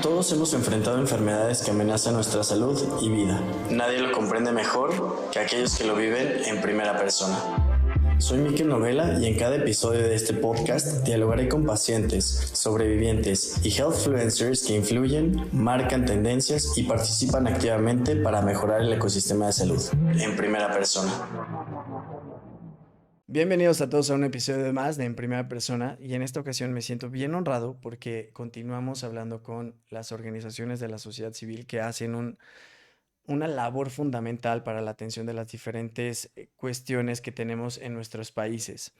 Todos hemos enfrentado enfermedades que amenazan nuestra salud y vida. Nadie lo comprende mejor que aquellos que lo viven en primera persona. Soy Mikel Novela y en cada episodio de este podcast dialogaré con pacientes, sobrevivientes y healthfluencers que influyen, marcan tendencias y participan activamente para mejorar el ecosistema de salud en primera persona. Bienvenidos a todos a un episodio más de En Primera Persona, y en esta ocasión me siento bien honrado porque continuamos hablando con las organizaciones de la sociedad civil que hacen una labor fundamental para la atención de las diferentes cuestiones que tenemos en nuestros países.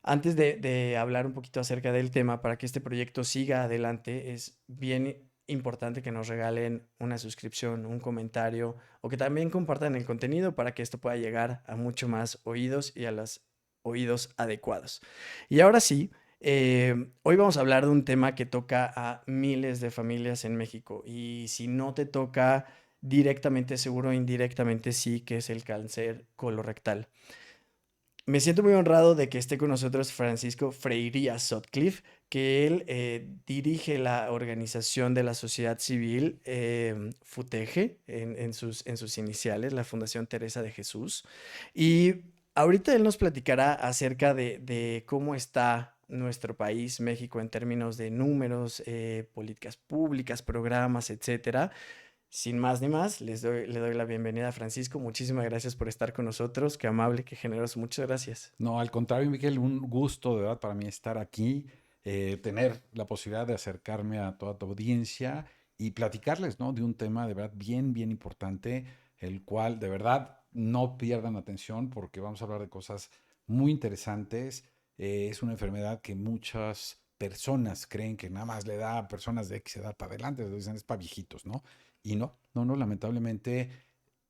Antes de hablar un poquito acerca del tema, para que este proyecto siga adelante, es bien importante que nos regalen una suscripción, un comentario o que también compartan el contenido para que esto pueda llegar a mucho más oídos y a los oídos adecuados. Y ahora sí, hoy vamos a hablar de un tema que toca a miles de familias en México, y si no te toca directamente, seguro indirectamente sí, que es el cáncer colorectal. Me siento muy honrado de que esté con nosotros Francisco Freiría Sotcliffe, que él dirige la organización de la sociedad civil FUTEGE en sus iniciales, la Fundación Teresa de Jesús. Y ahorita él nos platicará acerca de cómo está nuestro país, México, en términos de números, políticas públicas, programas, etcétera. Sin más ni más, le doy la bienvenida a Francisco. Muchísimas gracias por estar con nosotros. Qué amable, qué generoso. Muchas gracias. No, al contrario, Miguel, un gusto de verdad para mí estar aquí, tener la posibilidad de acercarme a toda tu audiencia y platicarles, ¿no? De un tema de verdad bien, bien importante, el cual de verdad no pierdan atención porque vamos a hablar de cosas muy interesantes. Es una enfermedad que muchas personas creen que nada más le da a personas de X edad para adelante, dicen es para viejitos, ¿no? Y no, lamentablemente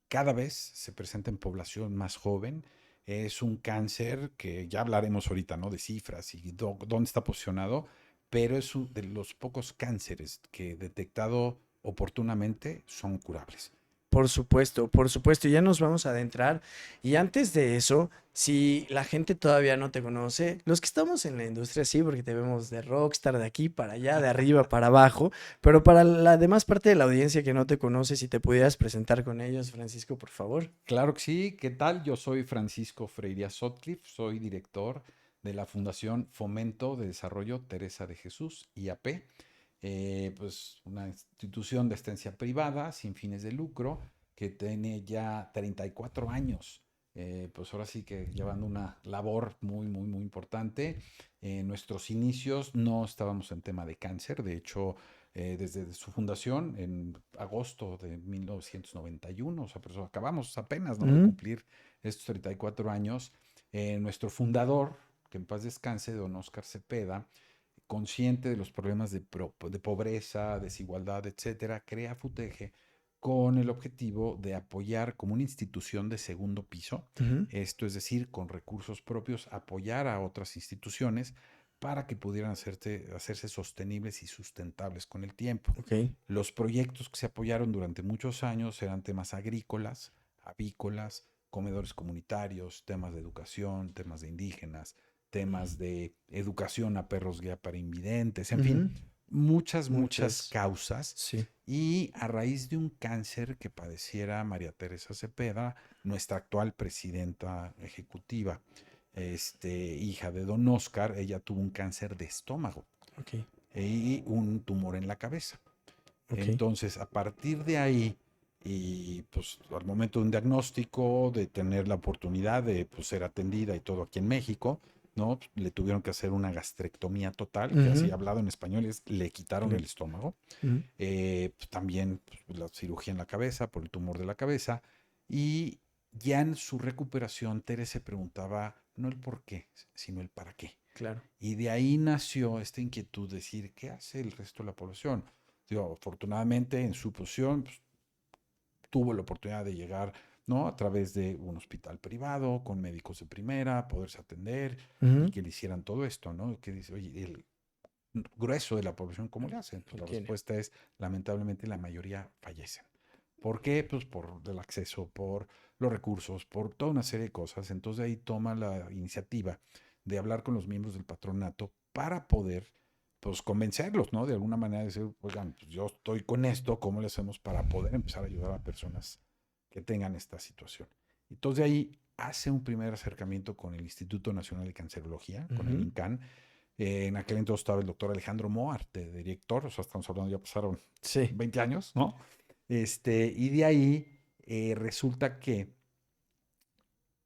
cada vez se presenta en población más joven. Es un cáncer que ya hablaremos ahorita, ¿no? De cifras y dónde está posicionado, pero es de los pocos cánceres que detectado oportunamente son curables. Por supuesto, ya nos vamos a adentrar. Y antes de eso, si la gente todavía no te conoce, los que estamos en la industria sí, porque te vemos de rockstar, de aquí para allá, de arriba para abajo, pero para la demás parte de la audiencia que no te conoce, si te pudieras presentar con ellos, Francisco, por favor. Claro que sí, ¿qué tal? Yo soy Francisco Freiría Sotcliffe, soy director de la Fundación Fomento de Desarrollo Teresa de Jesús, IAP. Pues una institución de asistencia privada sin fines de lucro que tiene ya 34 años. Pues ahora sí que llevando una labor muy, muy, muy importante. En nuestros inicios no estábamos en tema de cáncer, de hecho, desde su fundación en agosto de 1991, o sea, pero acabamos apenas, ¿no?, de Ujú. cumplir estos 34 años. Nuestro fundador, que en paz descanse, don Oscar Cepeda, consciente de los problemas de pobreza, desigualdad, etcétera, crea FUTEGE con el objetivo de apoyar como una institución de segundo piso, Ujú. esto es decir, con recursos propios, apoyar a otras instituciones para que pudieran hacerse sostenibles y sustentables con el tiempo. Ok. Los proyectos que se apoyaron durante muchos años eran temas agrícolas, avícolas, comedores comunitarios, temas de educación, temas de indígenas, temas de educación a perros guía para invidentes, en fin, Ujú. muchas Muchas, causas. sí. Y a raíz de un cáncer que padeciera María Teresa Cepeda, nuestra actual presidenta ejecutiva, hija de don Oscar, ella tuvo un cáncer de estómago Ok, y un tumor en la cabeza. ok. Entonces, a partir de ahí, y pues al momento de un diagnóstico, de tener la oportunidad de pues, ser atendida y todo aquí en México, ¿no? Le tuvieron que hacer una gastrectomía total, que así Ujú. hablado en español es, le quitaron el estómago. Ujú. Pues, también pues, la cirugía en la cabeza por el tumor de la cabeza. Y ya en su recuperación, Tere se preguntaba no el por qué, sino el para qué. Claro. Y de ahí nació esta inquietud de decir, ¿qué hace el resto de la población? Digo, afortunadamente en su posición pues, tuvo la oportunidad de llegar, ¿no?, a través de un hospital privado, con médicos de primera, poderse atender y Ujú. que le hicieran todo esto, ¿no? Que dice, oye, el grueso de la población, ¿cómo le hacen? Pues Lo la tiene. respuesta es, lamentablemente, la mayoría fallecen. ¿Por qué? Pues por el acceso, por los recursos, por toda una serie de cosas. Entonces ahí toma la iniciativa de hablar con los miembros del patronato para poder pues convencerlos, ¿no? De alguna manera decir, oigan, pues yo estoy con esto, ¿cómo le hacemos para poder empezar a ayudar a personas que tengan esta situación? Entonces de ahí hace un primer acercamiento con el Instituto Nacional de Cancerología, con el Ujú. INCAN. En aquel entonces estaba el doctor Alejandro Moarte, de director, o sea, estamos hablando, ya pasaron Sí. 20 años, ¿no? Y de ahí resulta que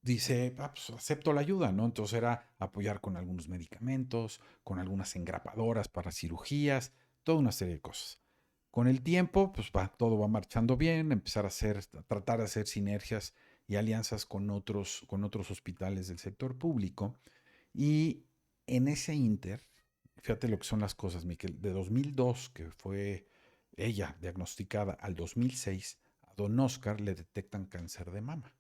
dice, pues acepto la ayuda, ¿no? Entonces era apoyar con algunos medicamentos, con algunas engrapadoras para cirugías, toda una serie de cosas. Con el tiempo, pues todo va marchando bien, empezar a tratar de hacer sinergias y alianzas con otros hospitales del sector público. Y en ese inter, fíjate lo que son las cosas, Miquel, de 2002, que fue ella diagnosticada, al 2006, a don Oscar le detectan cáncer de mama.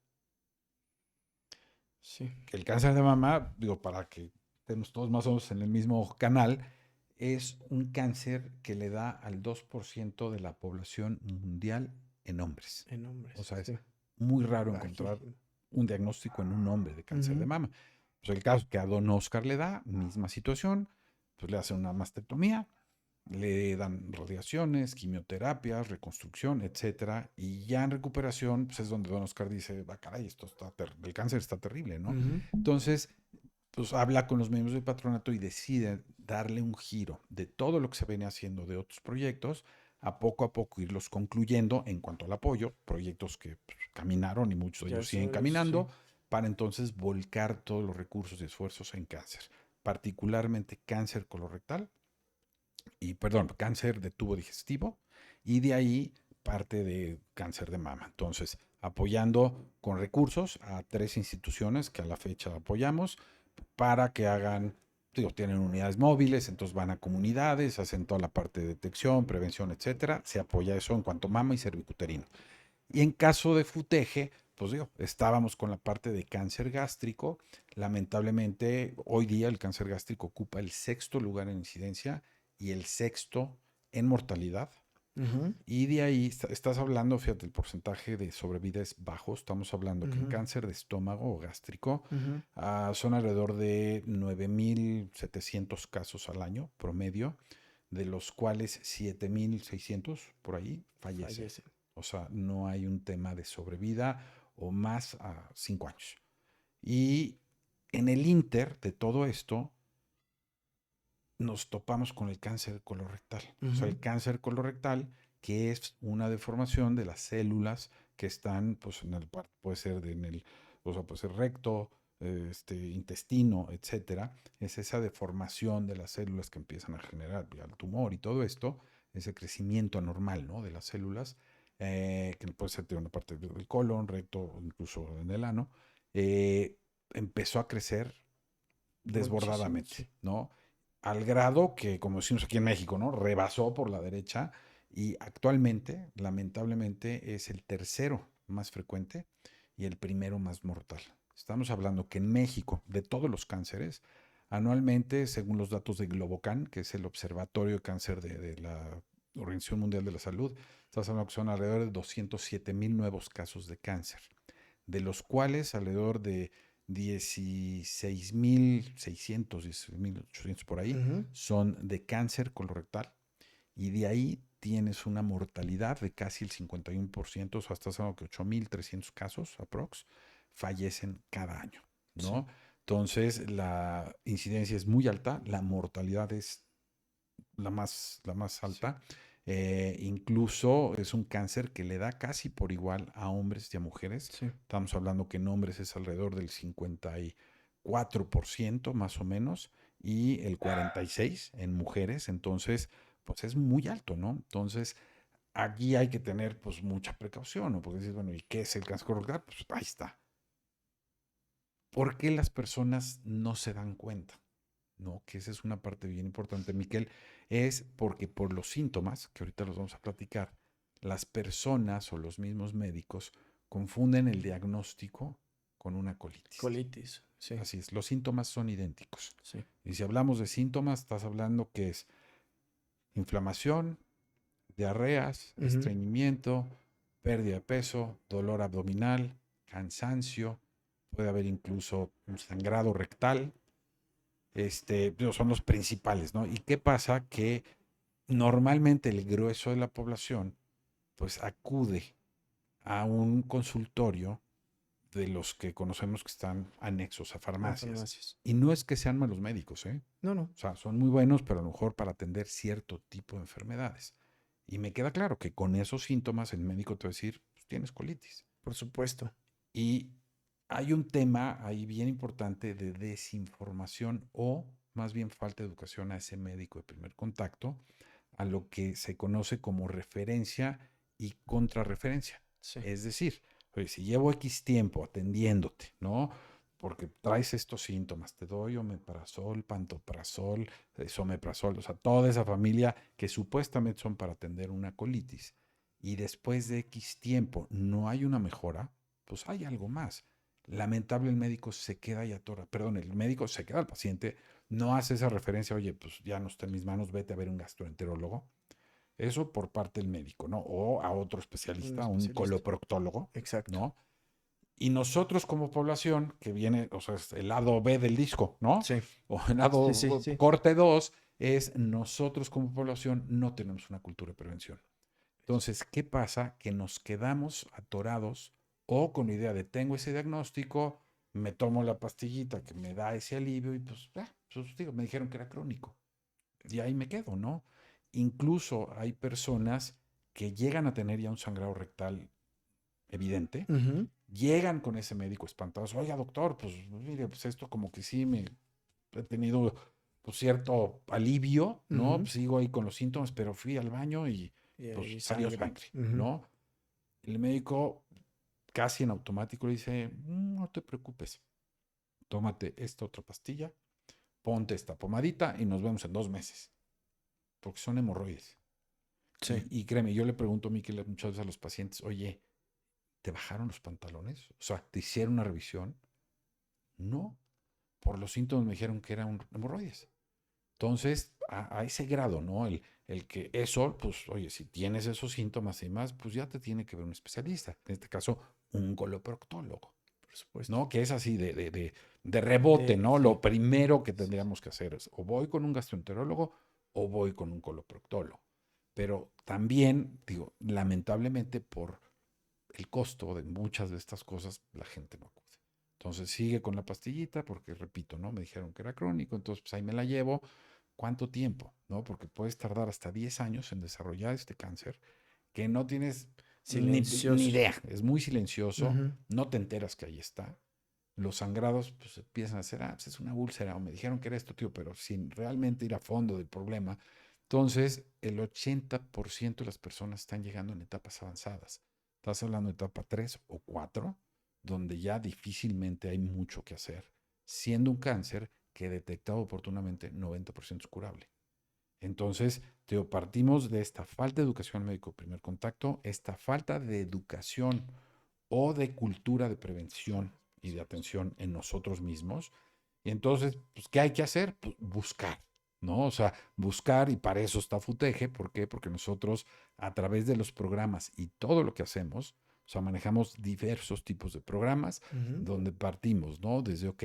Sí. Que el cáncer de mama, digo, para que estemos todos más o menos en el mismo canal, es un cáncer que le da al 2% de la población mundial en hombres. En O hombres. sea, es Sí. muy raro encontrar Bajísimo. un diagnóstico en un hombre de cáncer de Ujú. mama. Pues el caso que a don Oscar le da, misma situación, pues le hacen una mastectomía, le dan radiaciones, quimioterapias, reconstrucción, etcétera, y ya en recuperación, pues es donde don Oscar dice, va, caray, el cáncer está terrible, ¿no? Ujú. Entonces, pues habla con los miembros del patronato y decide darle un giro de todo lo que se venía haciendo de otros proyectos, a poco irlos concluyendo en cuanto al apoyo, proyectos que pues, caminaron y muchos de Ya ellos siguen solos, sí. caminando, para entonces volcar todos los recursos y esfuerzos en cáncer, particularmente cáncer colorectal cáncer de tubo digestivo, y de ahí parte de cáncer de mama. Entonces, apoyando con recursos a 3 instituciones que a la fecha apoyamos para que hagan, digo, tienen unidades móviles, entonces van a comunidades, hacen toda la parte de detección, prevención, etcétera. Se apoya eso en cuanto a mama y cervicuterino. Y en caso de FUTEGE, pues digo, estábamos con la parte de cáncer gástrico. Lamentablemente, hoy día el cáncer gástrico ocupa el 6.º lugar en incidencia y el 6.º en mortalidad. Ujú. Y de ahí estás hablando, fíjate, el porcentaje de sobrevida es bajo. Estamos hablando que en Ujú. cáncer de estómago o gástrico Ujú. son alrededor de 9.700 casos al año promedio, de los cuales 7.600 por ahí fallecen. Fallecen. O sea, no hay un tema de sobrevida o más a 5 años. Y en el inter de todo esto, nos topamos con el cáncer colorectal. O sea, Ujú. el cáncer colorectal, que es una deformación de las células que están, pues, puede ser o sea, puede ser recto, intestino, etcétera. Es esa deformación de las células que empiezan a generar el tumor y todo esto, ese crecimiento anormal, ¿no? De las células, que puede ser de una parte del colon, recto, o incluso en el ano, eh, empezó a crecer Muchísimo, desbordadamente, sí. ¿no? Al grado que, como decimos aquí en México, ¿no? Rebasó por la derecha y actualmente, lamentablemente, es el tercero más frecuente y el primero más mortal. Estamos hablando que en México, de todos los cánceres, anualmente, según los datos de Globocan, que es el Observatorio de Cáncer de la Organización Mundial de la Salud, estamos hablando que son alrededor de 207,000 nuevos casos de cáncer, de los cuales alrededor de 16,600, 16,800 por ahí, Ujú. son de cáncer colorectal. Y de ahí tienes una mortalidad de casi el 51%, o sea, estás hablando que 8,300 casos aprox fallecen cada año, Sí. ¿no? Entonces, la incidencia es muy alta, la mortalidad es la más Sí. alta. Incluso es un cáncer que le da casi por igual a hombres y a mujeres. Sí. Estamos hablando que en hombres es alrededor del 54% más o menos y el 46% en mujeres. Entonces, pues es muy alto, ¿no? Entonces, aquí hay que tener pues mucha precaución, ¿no? Porque dices, bueno, ¿y qué es el cáncer colorectal? Pues ahí está. ¿Por qué las personas no se dan cuenta? ¿No? Que esa es una parte bien importante, Miquel, es porque por los síntomas, que ahorita los vamos a platicar, las personas o los mismos médicos confunden el diagnóstico con una colitis. Colitis. Sí. Así es, los síntomas son idénticos. Sí. Y si hablamos de síntomas, estás hablando que es inflamación, diarreas, Ujú. estreñimiento, pérdida de peso, dolor abdominal, cansancio, puede haber incluso un sangrado rectal, son los principales, ¿no? ¿Y qué pasa? Que normalmente el grueso de la población, pues acude a un consultorio de los que conocemos que están anexos a A farmacias. farmacias. Y no es que sean malos médicos, ¿eh? No, no, O sea, son muy buenos, pero a lo mejor para atender cierto tipo de enfermedades. Y me queda claro que con esos síntomas el médico te va a decir, pues tienes colitis. por supuesto. Y hay un tema ahí bien importante de desinformación o más bien falta de educación a ese médico de primer contacto, a lo que se conoce como referencia y contrarreferencia. Sí. Es decir, oye, si llevo X tiempo atendiéndote, ¿no? Porque traes estos síntomas, te doy omeprazol, pantoprazol, someprazol, o sea, toda esa familia que supuestamente son para atender una colitis, y después de X tiempo no hay una mejora, pues hay algo más. Lamentable el médico se queda y atora, perdón, el médico se queda al paciente, no hace esa referencia, oye, pues ya no está en mis manos, vete a ver un gastroenterólogo. Eso por parte del médico, ¿no? O a otro Un especialista, a un especialista. coloproctólogo, Exacto. ¿no? Y nosotros como población, que viene, o sea, es el lado B del disco, ¿no? Sí, O el sí, sí, lado sí. corte 2 es nosotros como población no tenemos una cultura de prevención. Entonces, ¿qué pasa? Que nos quedamos atorados o con la idea de tengo ese diagnóstico, me tomo la pastillita que me da ese alivio y pues digo, me dijeron que era crónico. Y ahí me quedo, ¿no? Incluso hay personas que llegan a tener ya un sangrado rectal evidente, Ujú. llegan con ese médico espantados, oiga doctor, pues mire, pues esto como que sí me he tenido pues, cierto alivio, ¿no? Ujú. Pues sigo ahí con los síntomas, pero fui al baño y Y pues ahí salió sangre. sangre, Ujú. ¿no? El médico casi en automático le dice, no te preocupes, tómate esta otra pastilla, ponte esta pomadita y nos vemos en 2 meses, porque son hemorroides. Sí. Y créeme, yo le pregunto a mí que muchas veces a los pacientes, oye, ¿te bajaron los pantalones? O sea, ¿te hicieron una revisión? No, por los síntomas me dijeron que eran hemorroides. Entonces, a ese grado, ¿no? El que eso, pues, oye, si tienes esos síntomas y más, pues ya te tiene que ver un especialista. En este caso, un coloproctólogo, Por supuesto. ¿no? Que es así de rebote, ¿no? Sí. Lo primero que Sí, sí. tendríamos que hacer es o voy con un gastroenterólogo o voy con un coloproctólogo. Pero también, digo, lamentablemente por el costo de muchas de estas cosas, la gente no acude. Entonces sigue con la pastillita porque, repito, ¿no? Me dijeron que era crónico, entonces pues ahí me la llevo. ¿Cuánto tiempo? ¿No? Porque puedes tardar hasta 10 años en desarrollar este cáncer que no tienes ni Silencioso. idea. Es muy silencioso, Ujú. no te enteras que ahí está. Los sangrados pues empiezan a ser, pues es una úlcera, o me dijeron que era esto, tío, pero sin realmente ir a fondo del problema. Entonces, el 80% de las personas están llegando en etapas avanzadas. Estás hablando de etapa 3 o 4, donde ya difícilmente hay mucho que hacer, siendo un cáncer que detectado oportunamente 90% es curable. Entonces, partimos de esta falta de educación médico de primer contacto, esta falta de educación o de cultura de prevención y de atención en nosotros mismos. Y entonces, pues, ¿qué hay que hacer? Pues buscar, ¿no? O sea, buscar, y para eso está FUTEGE. ¿Por qué? Porque nosotros, a través de los programas y todo lo que hacemos, o sea, manejamos diversos tipos de programas Ujú. donde partimos, ¿no? Desde, ok,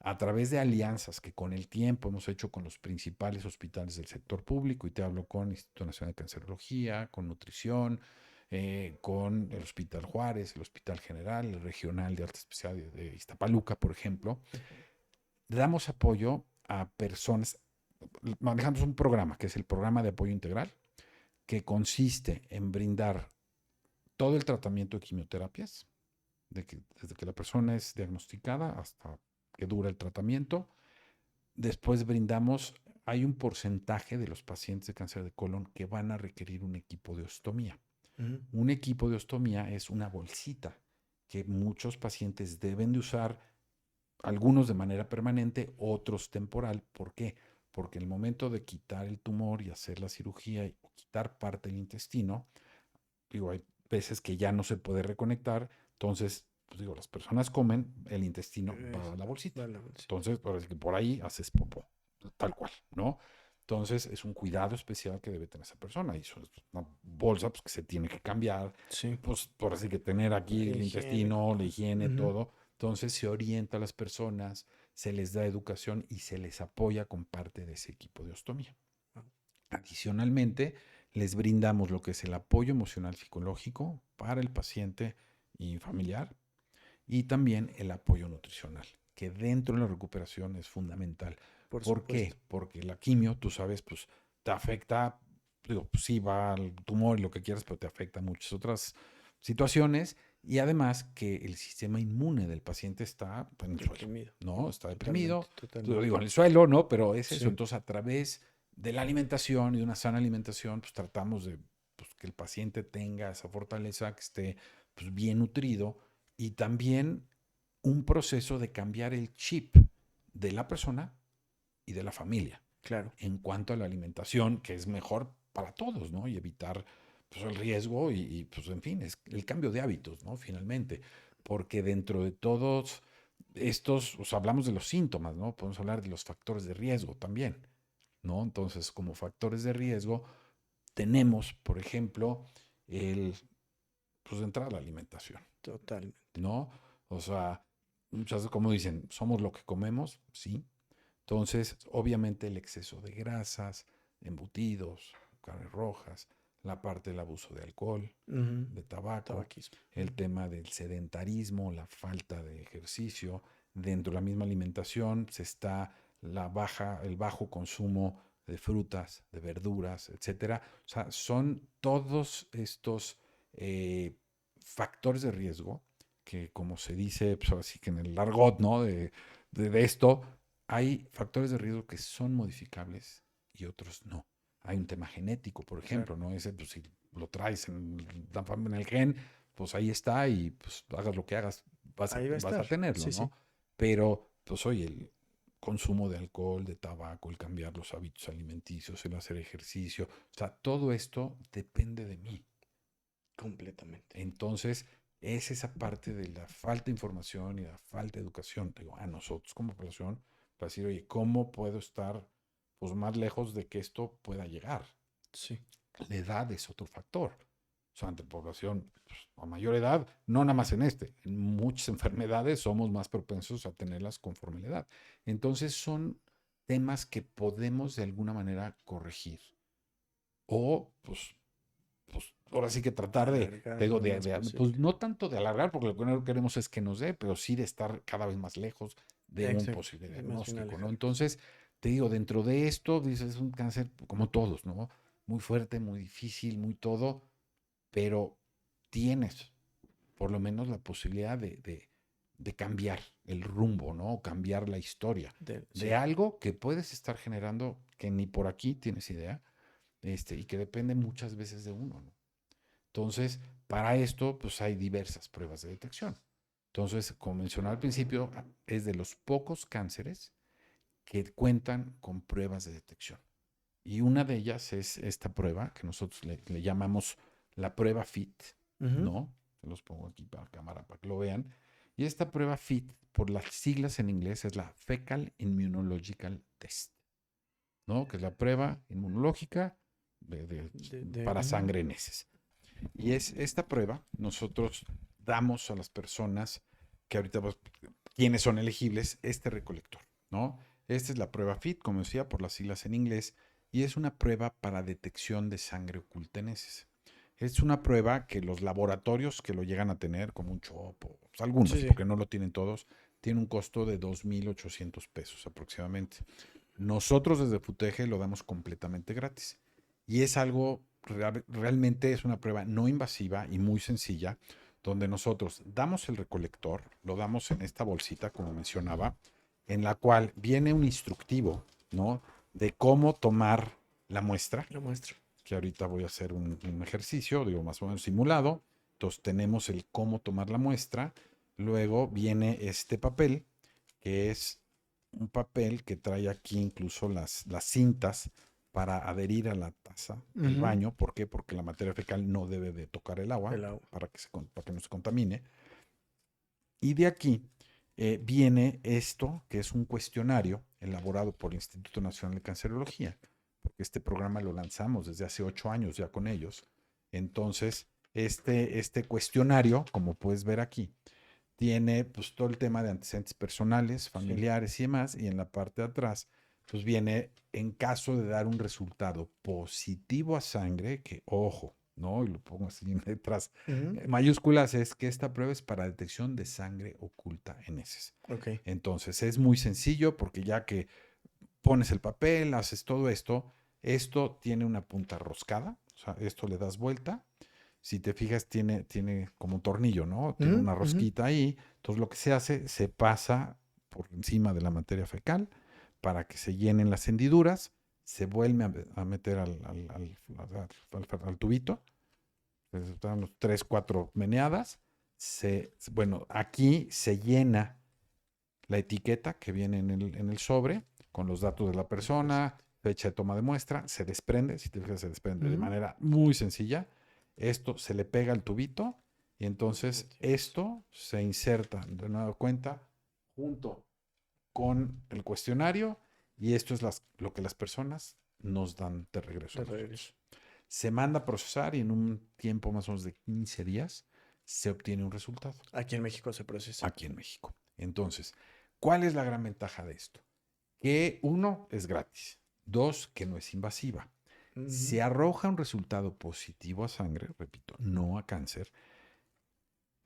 a través de alianzas que con el tiempo hemos hecho con los principales hospitales del sector público, y te hablo con Instituto Nacional de Cancerología, con nutrición, con el Hospital Juárez, el Hospital General, el Regional de Alta Especialidad de Iztapaluca, por ejemplo, damos apoyo a personas, manejamos un programa que es el Programa de Apoyo Integral, que consiste en brindar todo el tratamiento de quimioterapias, desde que la persona es diagnosticada hasta que dura el tratamiento. Después brindamos, hay un porcentaje de los pacientes de cáncer de colon que van a requerir un equipo de ostomía. Ujú. Un equipo de ostomía es una bolsita que muchos pacientes deben de usar, algunos de manera permanente, otros temporal. ¿Por qué? Porque en el momento de quitar el tumor y hacer la cirugía y quitar parte del intestino, digo, hay veces que ya no se puede reconectar, entonces, pues digo, las personas comen, el intestino va a la bolsita. Vale, vale, sí. Entonces, parece que por ahí haces popó, tal cual, ¿no? Entonces, es un cuidado especial que debe tener esa persona. Y eso es una bolsa pues, que se tiene que cambiar, Sí. pues por así que tener aquí La el higiene. intestino, la higiene, Ujú. todo. Entonces, se orienta a las personas, se les da educación y se les apoya con parte de ese equipo de ostomía. Adicionalmente, les brindamos lo que es el apoyo emocional psicológico para el paciente y familiar y también el apoyo nutricional, que dentro de la recuperación es fundamental. Por ¿Por supuesto. qué? Porque la quimio, tú sabes, pues te afecta, digo, pues, sí va al tumor y lo que quieras, pero te afecta a muchas otras situaciones y además que el sistema inmune del paciente está en el suelo, Deprimido. ¿no? Está Totalmente, deprimido, lo totalmente. digo, en el suelo, ¿no? Pero es eso. Sí, Entonces, a través de la alimentación y de una sana alimentación, pues tratamos de pues, que el paciente tenga esa fortaleza, que esté pues, bien nutrido y también un proceso de cambiar el chip de la persona y de la familia claro. en cuanto a la alimentación, que es mejor para todos, ¿no? Y evitar pues, el riesgo pues, en fin, es el cambio de hábitos, ¿no? Finalmente, porque dentro de todos estos, o sea, hablamos de los síntomas, ¿no? Podemos hablar de los factores de riesgo también, ¿no? Entonces, como factores de riesgo, tenemos, por ejemplo, el, pues, de entrada la alimentación, Totalmente. ¿no? O sea, muchas veces, como dicen, somos lo que comemos, sí. Entonces, obviamente el exceso de grasas, embutidos, carnes rojas, la parte del abuso de alcohol, Ujú. de tabaco, Tabaquismo. el tema del sedentarismo, la falta de ejercicio, dentro de la misma alimentación se está el bajo consumo de frutas, de verduras, etcétera. O sea, son todos estos eh, factores de riesgo que, como se dice, pues así que en el argot, ¿no? De esto, hay factores de riesgo que son modificables y otros no. Hay un tema genético, por Claro. ejemplo, ¿no? Ese, pues, si lo traes en el gen, pues ahí está y pues hagas lo que hagas, Ahí va a vas estar. a tenerlo, Sí, sí. ¿no? Pero, pues oye, el consumo de alcohol, de tabaco, el cambiar los hábitos alimenticios, el hacer ejercicio, o sea, todo esto depende de mí. Completamente. Entonces, es esa parte de la falta de información y la falta de educación, digo, a nosotros como población, para decir, oye, ¿cómo puedo estar pues, más lejos de que esto pueda llegar? Sí. La edad es otro factor. O sea, entre población pues, a mayor edad, no nada más en muchas enfermedades somos más propensos a tenerlas conforme la edad. Entonces son temas que podemos de alguna manera corregir. O, pues ahora sí que tratar Alargar te digo, lo más pues posible. no tanto de alargar, porque lo que no queremos es que nos dé, pero sí de estar cada vez más lejos de un Exacto. posible Es más bien diagnóstico, ¿no? alejarnos. Entonces, te digo, dentro de esto, dices, es un cáncer como todos, ¿no? Muy fuerte, muy difícil, muy todo, pero tienes por lo menos la posibilidad de cambiar el rumbo, ¿no? O cambiar la historia de Sí. algo que puedes estar generando que ni por aquí tienes idea, y que depende muchas veces de uno, ¿no? Entonces, para esto, pues hay diversas pruebas de detección. Entonces, como mencionaba al principio, es de los pocos cánceres que cuentan con pruebas de detección. Y una de ellas es esta prueba que nosotros le llamamos la prueba FIT, Ujú. ¿no? Se los pongo aquí para la cámara para que lo vean. Y esta prueba FIT, por las siglas en inglés, es la Fecal Immunological Test, ¿no? Que es la prueba inmunológica para Ujú. sangre en heces. Y es esta prueba, nosotros damos a las personas que ahorita, pues, quienes son elegibles, este recolector, ¿no? Esta es la prueba FIT, como decía, por las siglas en inglés, y es una prueba para detección de sangre oculta en heces. Es una prueba que los laboratorios que lo llegan a tener, como un CHOP, pues Sí, algunos, sí. porque no lo tienen todos, tiene un costo de 2,800 pesos aproximadamente. Nosotros desde FUTEGE lo damos completamente gratis. Y es algo, realmente es una prueba no invasiva y muy sencilla, donde nosotros damos el recolector, lo damos en esta bolsita, como mencionaba, en la cual viene un instructivo, ¿no? De cómo tomar la muestra, Lo muestro. que ahorita voy a hacer un ejercicio, digo, más o menos simulado. Entonces tenemos el cómo tomar la muestra. Luego viene este papel, que es un papel que trae aquí incluso las cintas para adherir a la taza del Ujú. baño. ¿Por qué? Porque la materia fecal no debe de tocar el agua El agua. para que no se contamine. Y de aquí viene esto, que es un cuestionario elaborado por el Instituto Nacional de Cancerología, porque este programa lo lanzamos desde hace 8 años ya con ellos. Entonces, este cuestionario, como puedes ver aquí, tiene pues todo el tema de antecedentes personales, Sí. familiares y demás, y en la parte de atrás pues viene en caso de dar un resultado positivo a sangre, que ojo, ¿no? Y lo pongo así en letras Ujú. mayúsculas, es que esta prueba es para detección de sangre oculta en heces. Ok. Entonces es muy sencillo porque ya que pones el papel, haces todo esto, esto tiene una punta roscada, o sea, esto le das vuelta. Si te fijas, tiene como un tornillo, ¿no? Tiene Ujú, una ujú. rosquita ahí. Entonces lo que se hace, se pasa por encima de la materia fecal para que se llenen las hendiduras, se vuelve a meter al tubito, dan unos 3, 4 meneadas. Bueno, aquí se llena la etiqueta que viene en el sobre con los datos de la persona, Interesante. fecha de toma de muestra, se desprende, si te fijas, se desprende de Ujú. manera muy sencilla. Esto se le pega al tubito y entonces Entiendo. esto se inserta de nueva cuenta junto con el cuestionario y esto es lo que las personas nos dan de regreso a De regreso. nosotros. Se manda a procesar y en un tiempo más o menos de 15 días se obtiene un resultado Aquí en México se procesa. aquí en México. Entonces, ¿cuál es la gran ventaja de esto? Que uno, es gratis. Dos, que no es invasiva. Ujú. Se arroja un resultado positivo a sangre, repito, no a cáncer,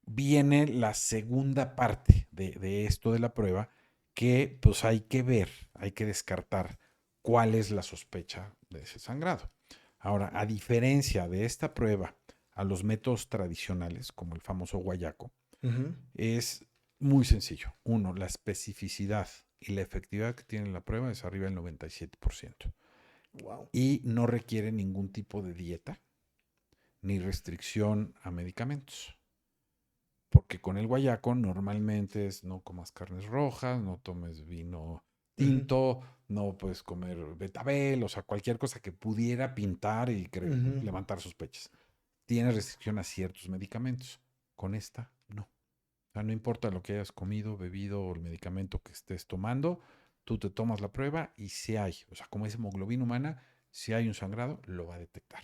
viene la segunda parte de esto de la prueba que pues hay que ver, hay que descartar cuál es la sospecha de ese sangrado. Ahora, a diferencia de esta prueba a los métodos tradicionales, como el famoso guayaco, Ujú. es muy sencillo. Uno, la especificidad y la efectividad que tiene la prueba es arriba del 97%. Wow. Y no requiere ningún tipo de dieta ni restricción a medicamentos. Porque con el guayaco normalmente es no comas carnes rojas, no tomes vino Ujú. tinto, no puedes comer betabel, o sea, cualquier cosa que pudiera pintar y Ujú. levantar sospechas. Tiene restricción a ciertos medicamentos. Con esta, no. O sea, no importa lo que hayas comido, bebido o el medicamento que estés tomando, tú te tomas la prueba y si hay, o sea, como es hemoglobina humana, si hay un sangrado, lo va a detectar.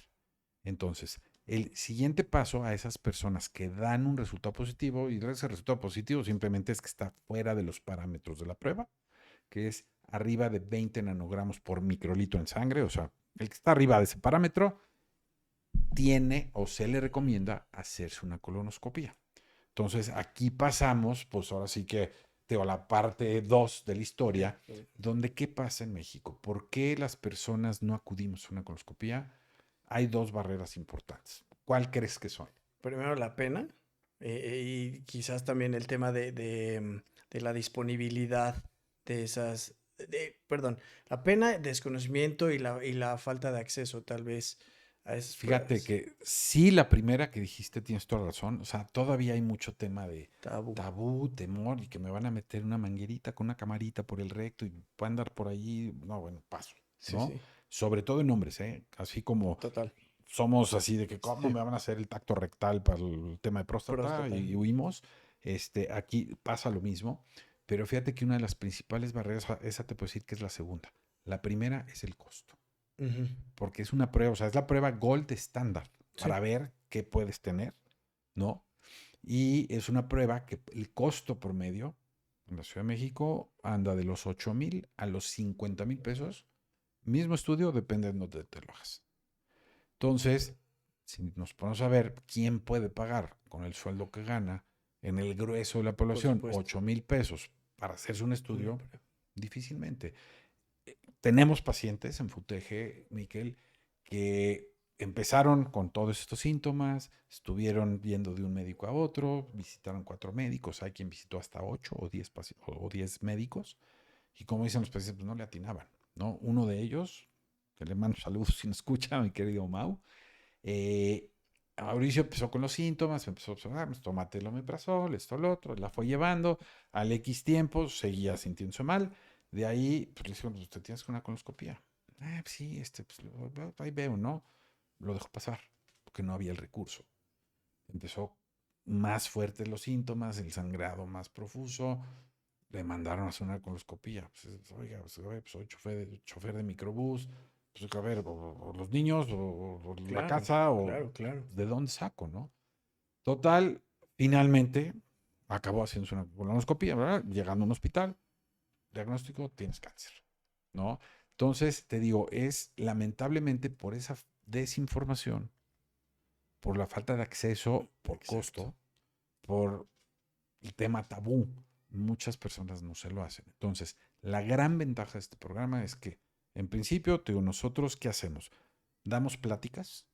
Entonces, el siguiente paso a esas personas que dan un resultado positivo, y ese resultado positivo simplemente es que está fuera de los parámetros de la prueba, que es arriba de 20 nanogramos por microlitro en sangre, o sea, el que está arriba de ese parámetro tiene o se le recomienda hacerse una colonoscopia. Entonces, aquí pasamos, pues ahora sí que tengo la parte 2 de la Sí. historia, donde qué pasa en México, por qué las personas no acudimos a una colonoscopia. Hay dos barreras importantes. ¿Cuál crees que son? Primero la pena y quizás también el tema de la disponibilidad de esas, perdón, la pena, desconocimiento y la falta de acceso tal vez a esas Fíjate pruebas. que sí, la primera que dijiste tienes toda la razón. O sea, todavía hay mucho tema de Tabú. tabú, temor y que me van a meter una manguerita con una camarita por el recto y puedo andar por ahí. No, bueno, paso, Sí, ¿no? sí, Sobre todo en hombres, ¿eh? Así como total. somos así de que cómo Sí, me van a hacer el tacto rectal para el tema de próstata próstata. y huimos. Aquí pasa lo mismo, pero fíjate que una de las principales barreras, esa te puedo decir que es la segunda. La primera es el costo, Ujú. porque es una prueba, o sea, es la prueba gold estándar Sí. para ver qué puedes tener, ¿no? Y es una prueba que el costo promedio en la Ciudad de México anda de los 8,000 a los 50,000 pesos. Mismo estudio, depende de dónde te lo hagas. Entonces, si nos ponemos a ver quién puede pagar con el sueldo que gana en el grueso de la Por población supuesto. 8,000 pesos para hacerse un Una estudio, prueba. difícilmente. Tenemos pacientes en FUTEGE, Miquel, que empezaron con todos estos síntomas, estuvieron viendo de un médico a otro, visitaron 4 médicos, hay quien visitó hasta 8 o 10 médicos, y como dicen los pacientes, pues no le atinaban, ¿no? Uno de ellos, que le mando saludos si no escucha, mi querido Mau, eh, Mauricio empezó con los síntomas, empezó a observar, pues, tómate el omeprazol, esto, lo otro, la fue llevando, al X tiempo seguía sintiéndose mal, de ahí, pues le dijeron, pues te tienes que una colonoscopia. Pues, sí, pues, ahí veo, ¿no? Lo dejó pasar, porque no había el recurso. Empezó más fuertes los síntomas, el sangrado más profuso, le mandaron a hacer una colonoscopia. Pues, oiga, pues, soy chofer de microbús, pues a ver, o los niños, o la Claro, casa, o claro, claro. de dónde saco, ¿no? Total, finalmente, acabó haciéndose una colonoscopia, ¿verdad? Llegando a un hospital, diagnóstico, tienes cáncer, ¿no? Entonces, te digo, es lamentablemente por esa desinformación, por la falta de acceso, por Exacto. costo, por el tema tabú, muchas personas no se lo hacen. Entonces, la gran ventaja de este programa es que, en principio, te digo, nosotros, ¿qué hacemos? Damos pláticas,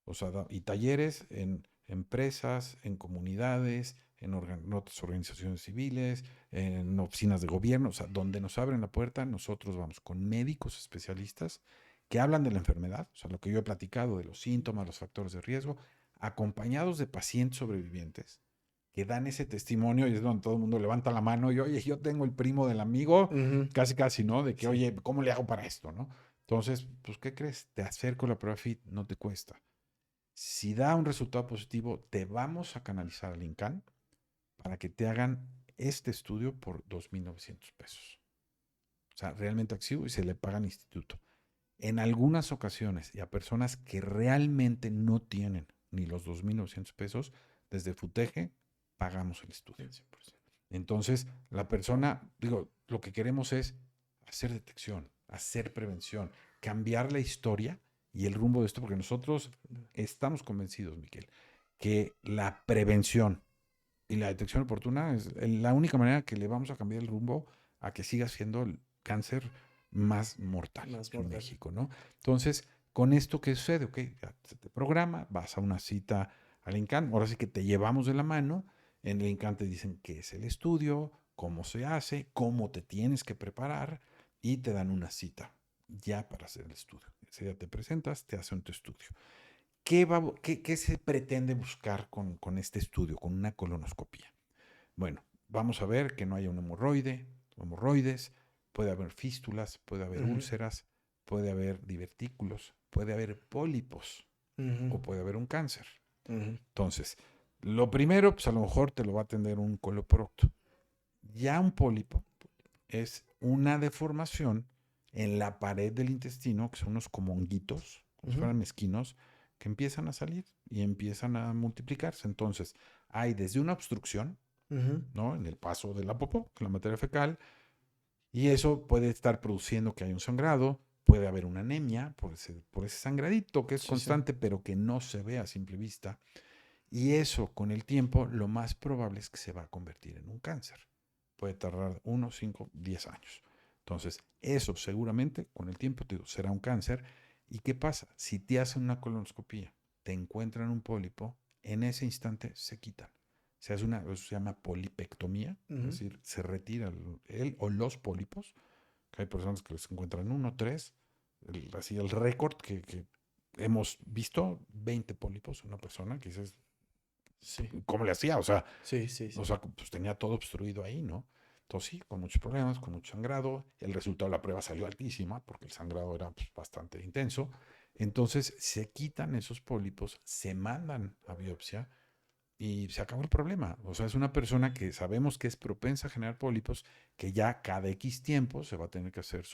o sea, y talleres en empresas, en comunidades, en otras organizaciones civiles, en oficinas de gobierno, o sea, donde nos abren la puerta, nosotros vamos con médicos especialistas que hablan de la enfermedad, o sea, lo que yo he platicado de los síntomas, los factores de riesgo, acompañados de pacientes sobrevivientes que dan ese testimonio y es donde todo el mundo levanta la mano y, oye, yo tengo el primo del amigo, Ujú. casi casi, ¿no? De que, Sí. oye, ¿cómo le hago para esto, no? Entonces, pues, ¿qué crees? Te acerco a la prueba FIT, no te cuesta. Si da un resultado positivo, te vamos a canalizar al INCAN para que te hagan este estudio por 2,900 pesos. O sea, realmente activo y se le paga al instituto. En algunas ocasiones, y a personas que realmente no tienen ni los 2,900 pesos, desde FUTEGE pagamos el estudio. 100%. Entonces, la persona, digo, lo que queremos es hacer detección, hacer prevención, cambiar la historia y el rumbo de esto, porque nosotros estamos convencidos, Miquel, que la prevención y la detección oportuna es la única manera que le vamos a cambiar el rumbo a que siga siendo el cáncer más mortal Más en mortal. México, ¿no? Entonces, con esto, ¿qué sucede? Ok, ya se te programa, vas a una cita al INCAN, ahora sí que te llevamos de la mano, en el INCAN te dicen qué es el estudio, cómo se hace, cómo te tienes que preparar y te dan una cita ya para hacer el estudio. Ese día te presentas, te hacen tu estudio. ¿Qué se pretende buscar con este estudio, con una colonoscopia? Bueno, vamos a ver que no haya un hemorroides, puede haber fístulas, puede haber Ujú. úlceras, puede haber divertículos, puede haber pólipos Ujú. o puede haber un cáncer. Ujú. Entonces, lo primero, pues a lo mejor te lo va a atender un coloprocto. Ya un pólipo es una deformación en la pared del intestino, que son unos como honguitos, como si Ujú. fueran esquinos, que empiezan a salir y empiezan a multiplicarse. Entonces, hay desde una obstrucción, Ujú. ¿no? En el paso de la popó, la materia fecal, y eso puede estar produciendo que hay un sangrado, puede haber una anemia por ese sangradito que es Sí, sí. constante, pero que no se ve a simple vista. Y eso, con el tiempo, lo más probable es que se va a convertir en un cáncer. Puede tardar 1, 5, 10 años. Entonces, eso seguramente con el tiempo te digo, será un cáncer. ¿Y qué pasa? Si te hacen una colonoscopia, te encuentran un pólipo, en ese instante se quitan. Se hace eso se llama polipectomía, es Ujú. decir, se retira el o los pólipos, que hay personas que les encuentran uno, tres, así el récord que hemos visto, 20 pólipos, una persona que dices, Sí. ¿cómo le hacía? Sí, sí, sí. Pues tenía todo obstruido ahí, ¿no? Entonces sí, con muchos problemas, con mucho sangrado. El resultado de la prueba salió altísima porque el sangrado era pues, bastante intenso. Entonces se quitan esos pólipos, se mandan a biopsia y se acabó el problema. O sea, es una persona que sabemos que es propensa a generar pólipos, que ya cada X tiempo se va a tener que hacer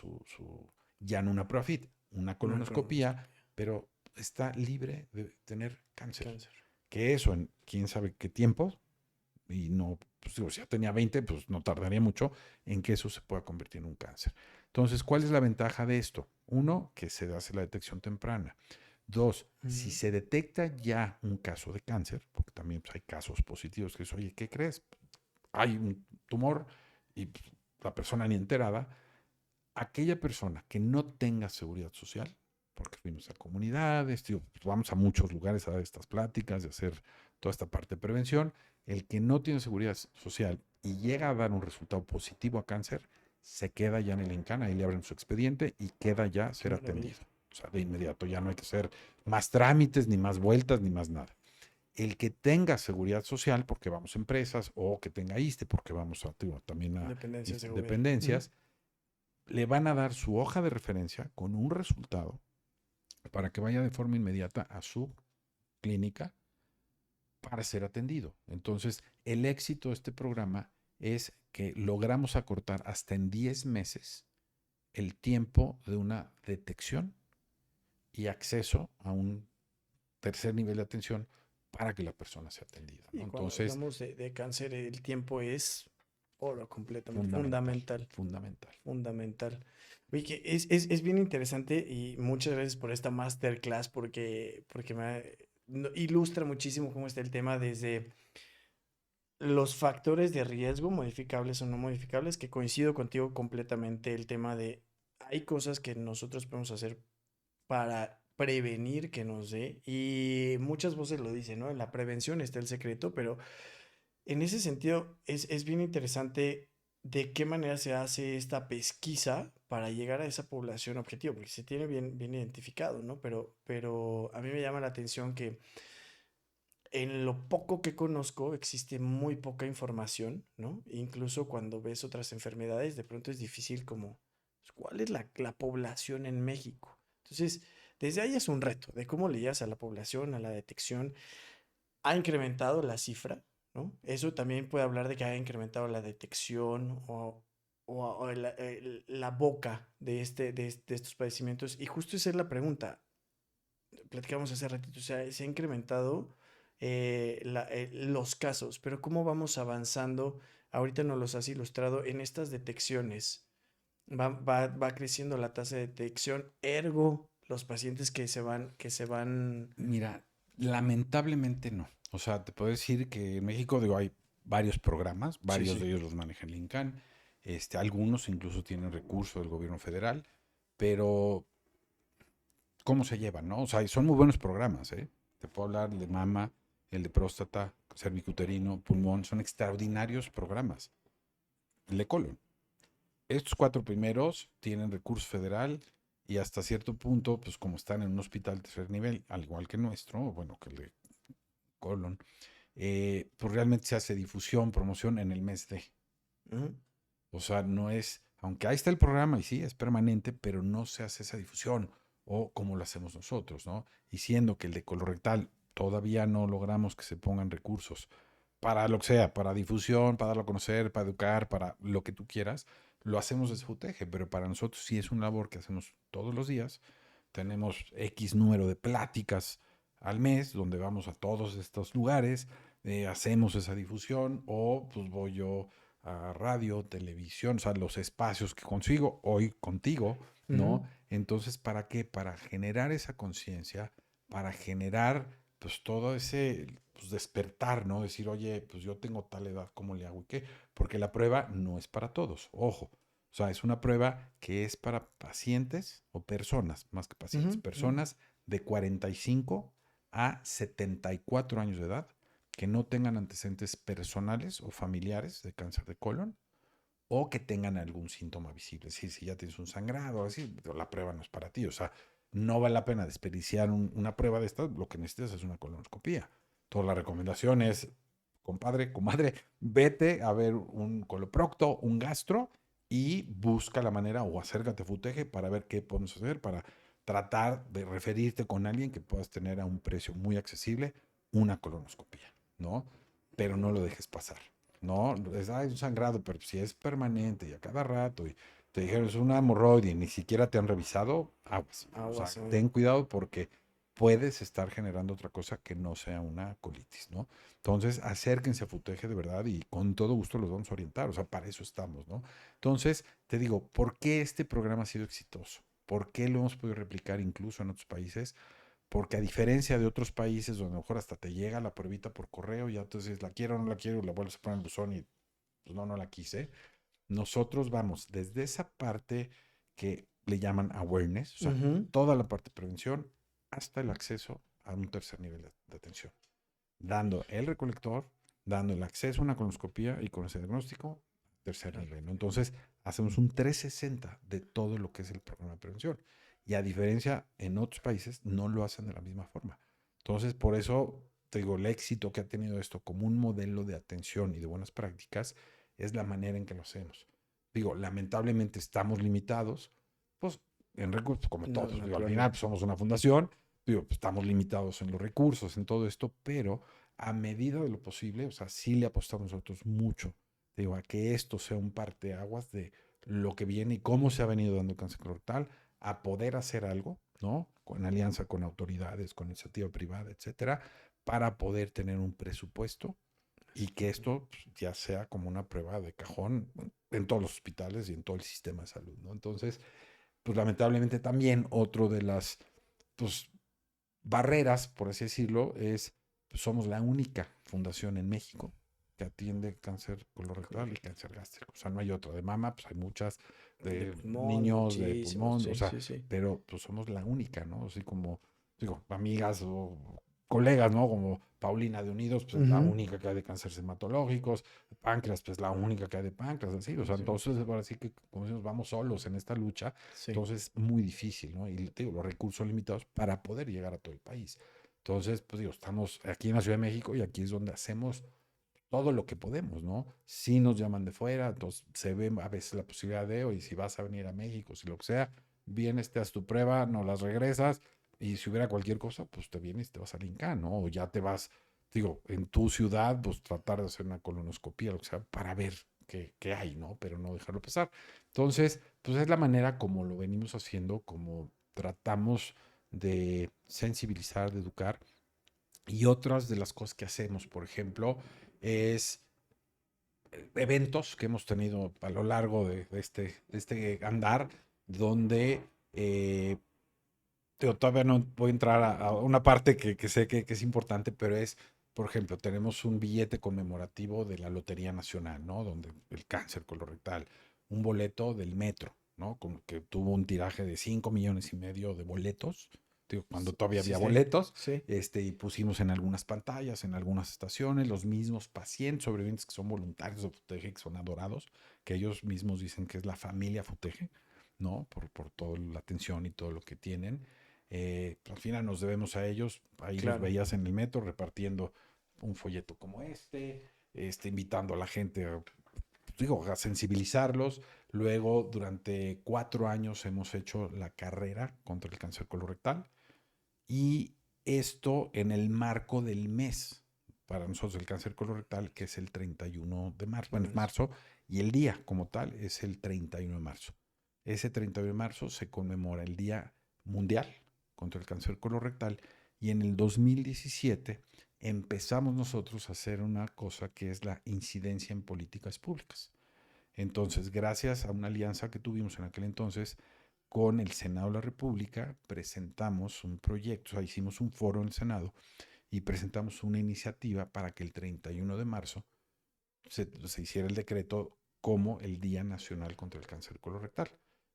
ya no una PROFIT, una Una colonoscopia, colonoscopia. pero está libre de tener cáncer. Cáncer. Que eso en quién sabe qué tiempo, y no, pues digo, si ya tenía 20, pues no tardaría mucho en que eso se pueda convertir en un cáncer. Entonces, ¿cuál es la ventaja de esto? Uno, que se hace la detección temprana. Dos, si Ujú. se detecta ya un caso de cáncer, porque también pues, hay casos positivos que es, oye, ¿qué crees? Hay un tumor y pues, la persona ni enterada, aquella persona que no tenga seguridad social, porque fuimos a comunidades, digo, pues, vamos a muchos lugares a dar estas pláticas, de hacer toda esta parte de prevención, el que no tiene seguridad social y llega a dar un resultado positivo a cáncer, se queda ya en el encana y le abren su expediente y queda ya Qué ser maravilla. atendido. O sea, de inmediato ya no hay que hacer más trámites, ni más vueltas, ni más nada. El que tenga seguridad social, porque vamos a empresas, o que tenga ISSSTE, porque vamos a, digo, también a Dependencias de gobierno. Ujú. dependencias, le van a dar su hoja de referencia con un resultado para que vaya de forma inmediata a su clínica para ser atendido. Entonces, el éxito de este programa es que logramos acortar hasta en 10 meses el tiempo de una detección y acceso a un tercer nivel de atención para que la persona sea atendida, ¿no? Y cuando Entonces, hablamos de cáncer, el tiempo es oro completamente, fundamental, fundamental, fundamental. fundamental. Oye, que es bien interesante y muchas gracias por esta masterclass porque ilustra muchísimo cómo está el tema desde los factores de riesgo, modificables o no modificables, que coincido contigo completamente, el tema de hay cosas que nosotros podemos hacer para prevenir que nos dé, y muchas voces lo dicen, ¿no? En la prevención está el secreto, pero en ese sentido es bien interesante de qué manera se hace esta pesquisa para llegar a esa población objetivo, porque se tiene bien identificado, ¿no? Pero a mí me llama la atención que en lo poco que conozco existe muy poca información, ¿no? Incluso cuando ves otras enfermedades, de pronto es difícil como, pues, ¿cuál es la población en México? Entonces, desde ahí es un reto de cómo le llegas a la población, a la detección. Ha incrementado la cifra, ¿no? Eso también puede hablar de que ha incrementado la detección o la boca de estos padecimientos. Y justo esa es la pregunta platicamos hace ratito, o sea, se ha incrementado los casos, pero ¿cómo vamos avanzando? Ahorita nos los has ilustrado en estas detecciones. Va creciendo la tasa de detección, ergo los pacientes que se van. Mira, lamentablemente no. O sea, te puedo decir que en México, digo, hay varios programas, Sí, varios de sí. ellos los maneja el INCAN, algunos incluso tienen recursos del gobierno federal, pero ¿cómo se llevan, no? O sea, son muy buenos programas, ¿eh? Te puedo hablar el de mama, el de próstata, cervicuterino, pulmón, son extraordinarios programas. El de colon. Estos cuatro primeros tienen recurso federal y hasta cierto punto, pues como están en un hospital de tercer nivel, al igual que el nuestro, bueno, que el de colon, pues realmente se hace difusión, promoción en el mes de. Ujú, O sea, no es, aunque ahí está el programa y sí, es permanente, pero no se hace esa difusión o como lo hacemos nosotros, ¿no? Y siendo que el de colorectal todavía no logramos que se pongan recursos para lo que sea, para difusión, para darlo a conocer, para educar, para lo que tú quieras, lo hacemos desde FUTEGE, pero para nosotros sí es una labor que hacemos todos los días. Tenemos X número de pláticas al mes donde vamos a todos estos lugares, hacemos esa difusión o pues voy yo a radio, televisión, o sea, los espacios que consigo hoy contigo, ujú. ¿no? Entonces, ¿para qué? Para generar esa conciencia, para generar pues todo ese pues, despertar, ¿no? Decir, oye, pues yo tengo tal edad, ¿cómo le hago y qué? Porque la prueba no es para todos, ojo. O sea, es una prueba que es para pacientes o personas, más que pacientes, Ujú, ujú. personas de 45 a 74 años de edad que no tengan antecedentes personales o familiares de cáncer de colon o que tengan algún síntoma visible. Es decir, si ya tienes un sangrado, así, la prueba no es para ti. O sea, no vale la pena desperdiciar una prueba de estas. Lo que necesitas es una colonoscopia. Toda la recomendación es, compadre, comadre, vete a ver un coloprocto, un gastro y busca la manera o acércate a FUTEGE para ver qué podemos hacer para tratar de referirte con alguien que puedas tener a un precio muy accesible una colonoscopia, ¿no? Pero no lo dejes pasar. No, es un sangrado, pero si es permanente y a cada rato y te dijeron es una hemorroide y ni siquiera te han revisado, aguas. O sea, Aguas, ten cuidado porque puedes estar generando otra cosa que no sea una colitis, ¿no? Entonces, acérquense a FUTEGE de verdad y con todo gusto los vamos a orientar. O sea, para eso estamos, ¿no? Entonces, te digo, ¿por qué este programa ha sido exitoso? ¿Por qué lo hemos podido replicar incluso en otros países? Porque a diferencia de otros países donde a lo mejor hasta te llega la pruebita por correo, y ya entonces la quiero o no la quiero, la vuelves a poner en el buzón y pues no, no la quise. Nosotros vamos desde esa parte que le llaman awareness, o sea, ujú. toda la parte de prevención, hasta el acceso a un tercer nivel de atención, dando el recolector, dando el acceso a una colonoscopia y con ese diagnóstico, tercer Claro. nivel, ¿no? Entonces, hacemos un 360 de todo lo que es el programa de prevención. Y a diferencia, en otros países no lo hacen de la misma forma. Entonces, por eso te digo, el éxito que ha tenido esto como un modelo de atención y de buenas prácticas es la manera en que lo hacemos. Digo, lamentablemente estamos limitados, pues en recursos, como No, todos. Digo, al final naturalmente. pues, somos una fundación, digo, pues, estamos limitados en los recursos, en todo esto, pero a medida de lo posible, o sea, sí le apostamos nosotros mucho, digo, a que esto sea un parteaguas de lo que viene y cómo se ha venido dando el cáncer colorectal, a poder hacer algo, ¿no? con alianza con autoridades, con iniciativa privada, etcétera, para poder tener un presupuesto y que esto pues, ya sea como una prueba de cajón en todos los hospitales y en todo el sistema de salud, ¿no? Entonces, pues lamentablemente también otro de las pues, barreras, por así decirlo, es pues, somos la única fundación en México que atiende cáncer colorectal y Correcto. cáncer gástrico. O sea, no hay otra. De mama, pues hay muchas, De de pulmón, niños, de muchísimos. pulmón, o Sí, sea, sí, sí. pero pues somos la única, ¿no? Así como, digo, amigas o colegas, ¿no? Como Paulina de Unidos, pues es la Ujú. única que hay de cánceres hematológicos, páncreas, pues la única que hay de páncreas, así, o sea, Sí, entonces ahora sí que, como decimos, vamos solos en esta lucha, sí, entonces muy difícil, ¿no? Y digo, los recursos limitados para poder llegar a todo el país. Entonces, pues digo, estamos aquí en la Ciudad de México y aquí es donde hacemos todo lo que podemos, ¿no? Si nos llaman de fuera, entonces se ve a veces la posibilidad de, oye, si vas a venir a México, si lo que sea, vienes, te das tu prueba, no las regresas, y si hubiera cualquier cosa, pues te vienes y te vas al Inca, ¿no? O ya te vas, digo, en tu ciudad, pues tratar de hacer una colonoscopia, lo que sea, para ver qué hay, ¿no? Pero no dejarlo pasar. Entonces, pues es la manera como lo venimos haciendo, como tratamos de sensibilizar, de educar. Y otras de las cosas que hacemos, por ejemplo, es eventos que hemos tenido a lo largo de este andar, donde todavía no voy a entrar a una parte que sé que es importante, pero es, por ejemplo, tenemos un billete conmemorativo de la Lotería Nacional, ¿no? Donde el cáncer colorectal, un boleto del metro, ¿no? Como que tuvo un tiraje de 5,5 millones de boletos, digo, cuando todavía sí, había sí, boletos, sí. y pusimos en algunas pantallas, en algunas estaciones, los mismos pacientes sobrevivientes que son voluntarios de Futeje, que son adorados, que ellos mismos dicen que es la familia Futeje, ¿no? Por toda la atención y todo lo que tienen. Al final nos debemos a ellos. Ahí los Claro. veías en el metro repartiendo un folleto como invitando a la gente digo, a sensibilizarlos. Luego, durante 4 años hemos hecho la carrera contra el cáncer colorectal y esto en el marco del mes para nosotros el cáncer colorectal, que es el 31 de marzo, De bueno, es marzo. marzo, y el día como tal es el 31 de marzo. Ese 31 de marzo se conmemora el Día Mundial contra el Cáncer Colorectal y en el 2017 empezamos nosotros a hacer una cosa que es la incidencia en políticas públicas. Entonces, gracias a una alianza que tuvimos en aquel entonces con el Senado de la República, presentamos un proyecto, o sea, hicimos un foro en el Senado y presentamos una iniciativa para que el 31 de marzo se hiciera el decreto como el Día Nacional contra el Cáncer Colorectal.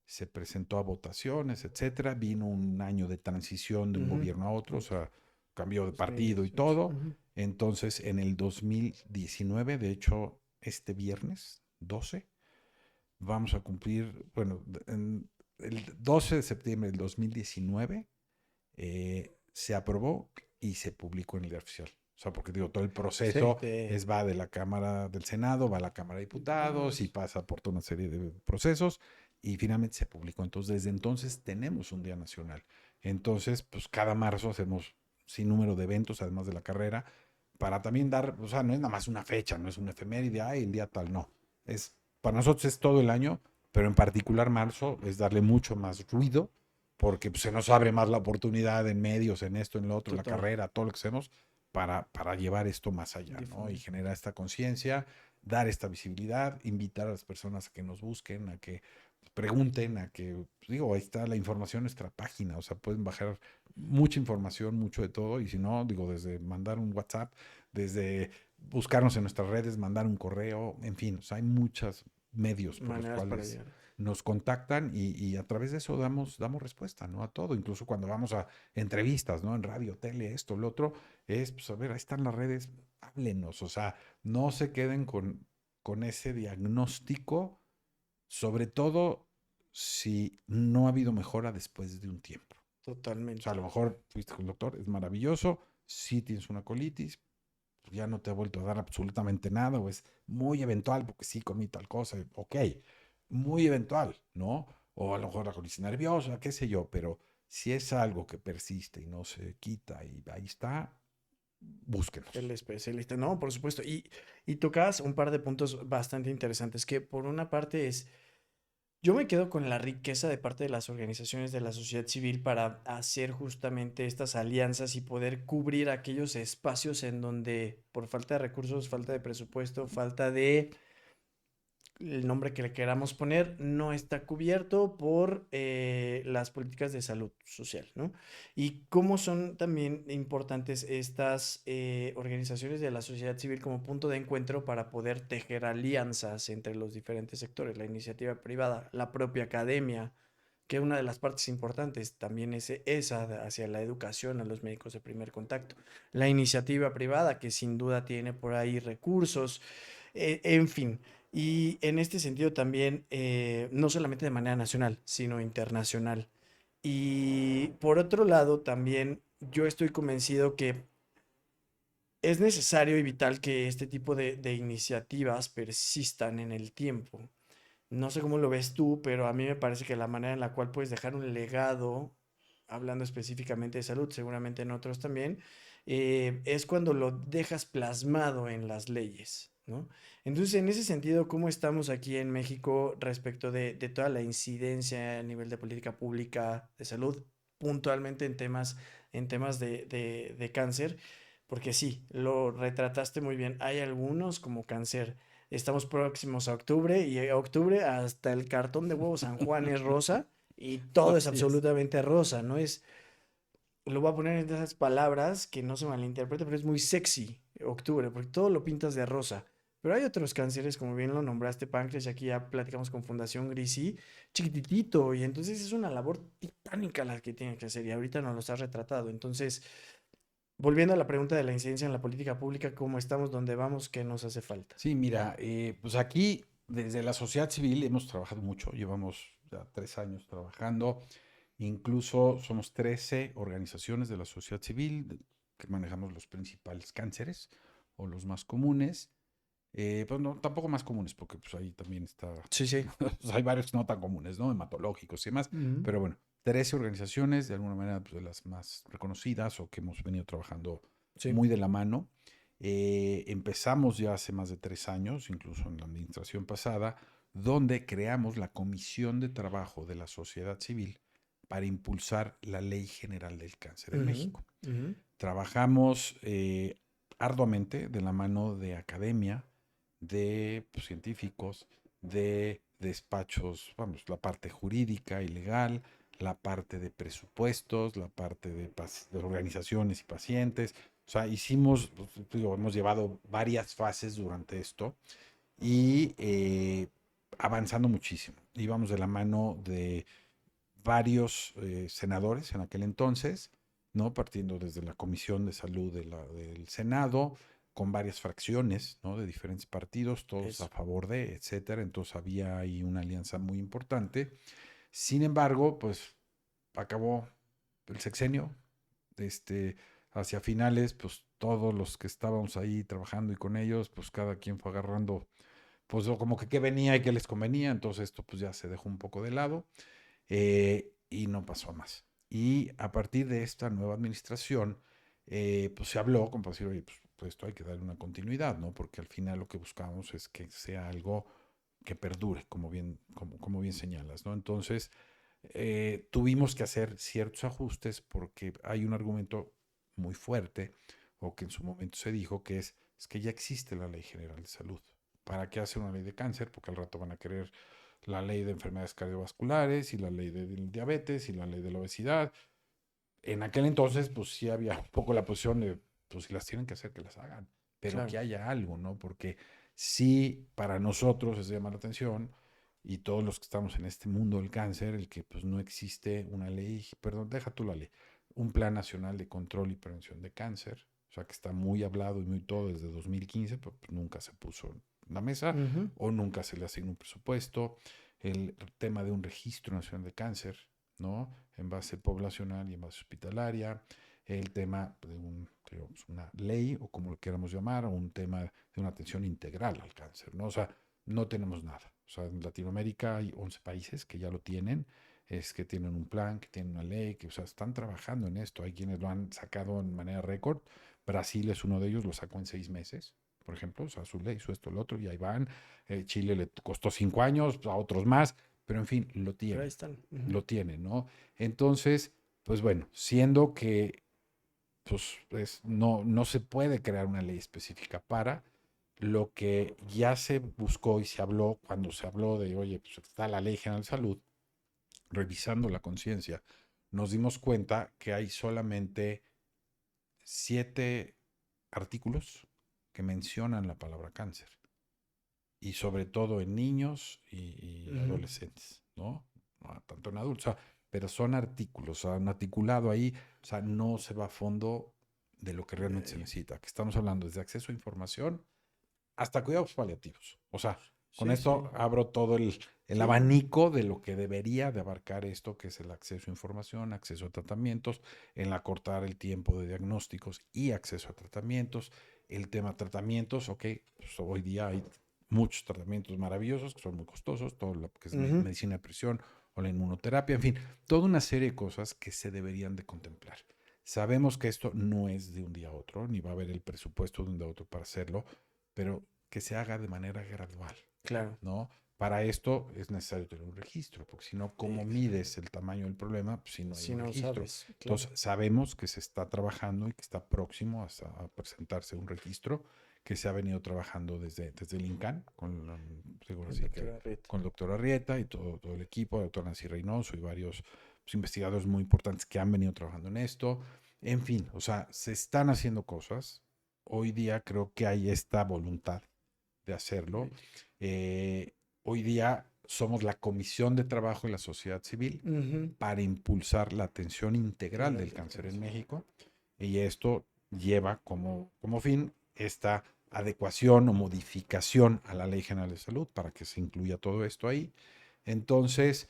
Se presentó a votaciones, etcétera. Vino un año de transición de un Ujú. gobierno a otro, o sea, cambio de partido y 2018. todo. Ujú. Entonces, en el 2019, de hecho, este viernes 12, vamos a cumplir, bueno, en el 12 de septiembre del 2019 se aprobó y se publicó en el diario oficial. O sea, porque digo, todo el Sí, proceso va de la Cámara del Senado, va a la Cámara de Diputados y diputados. pasa por toda una serie de procesos y finalmente se publicó. Entonces, desde entonces tenemos un Día Nacional. Entonces, pues cada marzo hacemos sin número de eventos, además de la carrera, para también dar, o sea, no es nada más una fecha, no es una efeméride, ay, el día tal, no. Es, para nosotros es todo el año, pero en particular marzo es darle mucho más ruido porque pues, se nos abre más la oportunidad en medios, en esto, en lo otro, en la Total. carrera, todo lo que hacemos, para llevar esto más allá, ¿no? Y Difundir. generar esta conciencia, dar esta visibilidad, invitar a las personas a que nos busquen, a que pregunten, a que, pues, digo, ahí está la información en nuestra página, o sea, pueden bajar mucha información, mucho de todo, y si no, digo, desde mandar un WhatsApp, desde buscarnos en nuestras redes, mandar un correo, en fin, o sea, hay muchos medios por los Maneras para cuales llegar. nos contactan y a través de eso damos respuesta, ¿no? A todo, incluso cuando vamos a entrevistas, ¿no? En radio, tele, esto, lo otro, es, pues a ver, ahí están las redes, háblenos, o sea, no se queden con ese diagnóstico, sobre todo si no ha habido mejora después de un tiempo. O sea, a Totalmente. lo mejor fuiste con el doctor, es maravilloso, si tienes una colitis, pues ya no te ha vuelto a dar absolutamente nada, o es muy eventual, porque sí comí tal cosa, ok, muy eventual, ¿no? O a lo mejor la colitis nerviosa, qué sé yo, pero si es algo que persiste y no se quita y ahí está, El búsquenos. especialista. No, por supuesto. Y tocas un par de puntos bastante interesantes que por una parte es Yo me quedo con la riqueza de parte de las organizaciones de la sociedad civil para hacer justamente estas alianzas y poder cubrir aquellos espacios en donde por falta de recursos, falta de presupuesto, falta de el nombre que le queramos poner, no está cubierto por las políticas de salud social, ¿no? Y cómo son también importantes estas organizaciones de la sociedad civil como punto de encuentro para poder tejer alianzas entre los diferentes sectores, la iniciativa privada, la propia academia, que una de las partes importantes también es esa hacia la educación a los médicos de primer contacto, la iniciativa privada, que sin duda tiene por ahí recursos, en fin. Y en este sentido también, no solamente de manera nacional, sino internacional. Y por otro lado, también yo estoy convencido que es necesario y vital que este tipo de iniciativas persistan en el tiempo. No sé cómo lo ves tú, pero a mí me parece que la manera en la cual puedes dejar un legado, hablando específicamente de salud, seguramente en otros también, es cuando lo dejas plasmado en las leyes, ¿no? Entonces, en ese sentido, ¿cómo estamos aquí en México respecto de toda la incidencia a nivel de política pública de salud, puntualmente en temas de cáncer? Porque sí, lo retrataste muy bien. Hay algunos como cáncer. Estamos próximos a octubre y octubre hasta el cartón de huevo San Juan es rosa y todo es Así es. absolutamente rosa, ¿no? Es, lo voy a poner en esas palabras que no se malinterpreten, pero es muy sexy octubre, porque todo lo pintas de rosa. Pero hay otros cánceres, como bien lo nombraste, páncreas, y aquí ya platicamos con Fundación Grisi, chiquititito, y entonces es una labor titánica la que tiene que hacer, y ahorita nos los has retratado. Entonces, volviendo a la pregunta de la incidencia en la política pública, ¿cómo estamos, dónde vamos, qué nos hace falta? Sí, mira, pues aquí desde la sociedad civil hemos trabajado mucho, llevamos ya 3 años trabajando, incluso somos 13 organizaciones de la sociedad civil que manejamos los principales cánceres o los más comunes, pues no, tampoco más comunes porque pues ahí también está, Sí, sí. pues hay varios no tan comunes, ¿no? Hematológicos y demás, Ujú. pero bueno, 13 organizaciones, de alguna manera pues, de las más reconocidas o que hemos venido trabajando Sí. muy de la mano. Empezamos ya hace más de 3 años, incluso en la administración pasada, donde creamos la Comisión de Trabajo de la Sociedad Civil para impulsar la Ley General del Cáncer en Ujú, México. ujú. Trabajamos arduamente de la mano de academia, de pues, científicos, de despachos, vamos, la parte jurídica y legal, la parte de presupuestos, la parte de organizaciones y pacientes. O sea, hicimos, pues, digo, hemos llevado varias fases durante esto y avanzando muchísimo. Íbamos de la mano de varios senadores en aquel entonces, ¿no? Partiendo desde la Comisión de Salud del Senado, con varias fracciones, ¿no? De diferentes partidos, todos a Eso. favor de, etcétera. Entonces había ahí una alianza muy importante. Sin embargo, pues acabó el sexenio, este, hacia finales, pues todos los que estábamos ahí trabajando y con ellos, pues cada quien fue agarrando, pues como que qué venía y qué les convenía, entonces esto pues ya se dejó un poco de lado y no pasó más. Y a partir de esta nueva administración, pues se habló como para decir, oye, pues esto hay que darle una continuidad, ¿no? Porque al final lo que buscamos es que sea algo que perdure, como bien señalas, ¿no? Entonces, tuvimos que hacer ciertos ajustes porque hay un argumento muy fuerte, o que en su momento se dijo, que es que ya existe la Ley General de Salud. ¿Para qué hacer una ley de cáncer? Porque al rato van a querer la ley de enfermedades cardiovasculares y la ley del diabetes y la ley de la obesidad. En aquel entonces, pues sí había un poco la posición de, pues si las tienen que hacer, que las hagan, pero Claro. que haya algo, ¿no? Porque sí, para nosotros es de llamar la atención y todos los que estamos en este mundo del cáncer, el que pues no existe una ley, perdón, deja tú la ley, un plan nacional de control y prevención de cáncer, o sea que está muy hablado y muy todo desde 2015, pero pues nunca se puso en la mesa Ujú. o nunca se le asignó un presupuesto. El tema de un registro nacional de cáncer, ¿no? En base poblacional y en base hospitalaria, el tema de digamos, una ley o como lo queramos llamar, o un tema de una atención integral al cáncer, ¿no? O sea, no tenemos nada. O sea, en Latinoamérica hay 11 países que ya lo tienen, es que tienen un plan, que tienen una ley, que o sea, están trabajando en esto. Hay quienes lo han sacado en manera récord. Brasil es uno de ellos, lo sacó en 6 meses, por ejemplo, o sea, su ley, su esto, el otro, y ahí van. Chile le costó 5 años, a otros más, pero en fin, lo Pero ahí tiene, están. lo tiene, ¿no? Entonces, pues bueno, siendo que pues, no se puede crear una ley específica para lo que ya se buscó y se habló cuando se habló de, oye, pues está la Ley General de Salud, revisando la conciencia, nos dimos cuenta que hay solamente 7 artículos que mencionan la palabra cáncer y sobre todo en niños y Ujú. adolescentes, ¿no? No tanto en adultos, o sea, pero son artículos, o sea, un articulado ahí, o sea, no se va a fondo de lo que De realmente se ahí. necesita, que estamos hablando desde acceso a información hasta cuidados paliativos. O sea, con Sí, esto sí. abro todo el Sí. abanico de lo que debería de abarcar esto, que es el acceso a información, acceso a tratamientos, en acortar el tiempo de diagnósticos y acceso a tratamientos. El tema tratamientos, ok, pues hoy día hay muchos tratamientos maravillosos que son muy costosos, todo lo que es Ujú. medicina de presión o la inmunoterapia, en fin, toda una serie de cosas que se deberían de contemplar. Sabemos que esto no es de un día a otro, ni va a haber el presupuesto de un día a otro para hacerlo, pero que se haga de manera gradual, Claro. ¿no? Para esto es necesario tener un registro, porque si no, ¿cómo Exacto. mides el tamaño del problema? Pues si no hay Si un no registro. sabes, claro. Entonces, sabemos que se está trabajando y que está próximo a presentarse un registro que se ha venido trabajando desde el INCAN, seguro El así doctor que Arrieta. con el doctor Arrieta y todo el equipo, el doctor Nancy Reynoso y varios pues, investigadores muy importantes que han venido trabajando en esto. En fin, o sea, se están haciendo cosas. Hoy día creo que hay esta voluntad de hacerlo. Política. Hoy día somos la Comisión de Trabajo de la Sociedad Civil Ujú. para impulsar la atención integral Integral del del cáncer en cáncer. México y esto lleva como fin esta adecuación o modificación a la Ley General de Salud para que se incluya todo esto ahí. Entonces,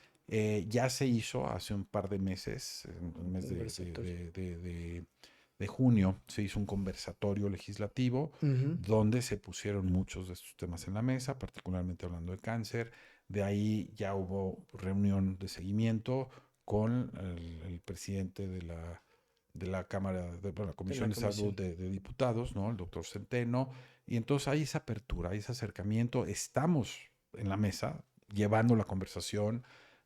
ya se hizo hace un par de meses, en el mes Conversatorio. de junio, se hizo un conversatorio legislativo Ujú. donde se pusieron muchos de estos temas en la mesa, particularmente hablando de cáncer. De ahí ya hubo reunión de seguimiento con el presidente de la Cámara, bueno, la De Comisión la de Salud comisión. de Diputados, ¿no? El doctor Centeno. Y entonces hay esa apertura, hay ese acercamiento. Estamos en la mesa llevando la conversación.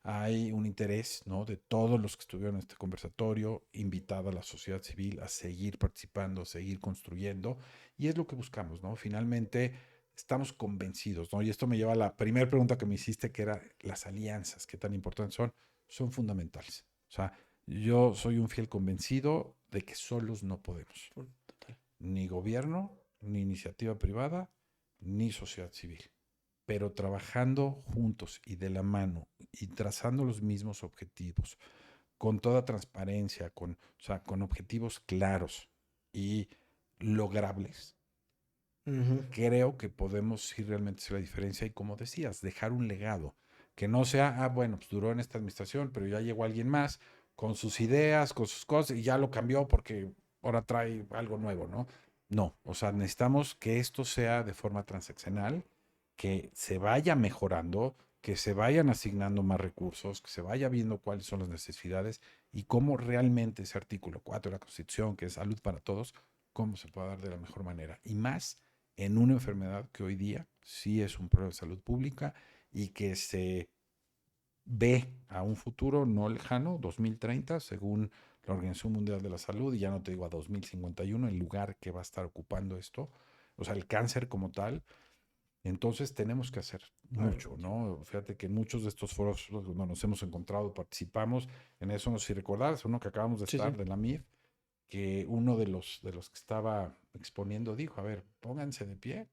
Hay un interés, ¿no? De todos los que estuvieron en este conversatorio, invitada a la sociedad civil a seguir participando, a seguir construyendo. Y es lo que buscamos, ¿no? Finalmente estamos convencidos, ¿no? Y esto me lleva a la primera pregunta que me hiciste, que era las alianzas, qué tan importantes son fundamentales. O sea, yo soy un fiel convencido de que solos no podemos. Total. Ni gobierno, ni iniciativa privada, ni sociedad civil. Pero trabajando juntos y de la mano y trazando los mismos objetivos, con toda transparencia, o sea, con objetivos claros y logrables, Ujú. creo que podemos sí realmente hacer la diferencia y como decías, dejar un legado, que no sea, bueno, pues duró en esta administración, pero ya llegó alguien más con sus ideas, con sus cosas y ya lo cambió porque ahora trae algo nuevo, ¿no? No, o sea, necesitamos que esto sea de forma transaccional, que se vaya mejorando, que se vayan asignando más recursos, que se vaya viendo cuáles son las necesidades y cómo realmente ese artículo 4 de la Constitución, que es salud para todos, cómo se puede dar de la mejor manera. Y más en una enfermedad que hoy día sí es un problema de salud pública y que se ve a un futuro no lejano, 2030, según la Organización Mundial de la Salud, y ya no te digo a 2051, el lugar que va a estar ocupando esto, o sea, el cáncer como tal. Entonces tenemos que hacer Algo mucho, ya. ¿no? Fíjate que en muchos de estos foros donde nos hemos encontrado, participamos en eso, no sé si recordás, uno que acabamos de Sí, sí. estar de la MIF, que uno de los que estaba exponiendo dijo, a ver, pónganse de pie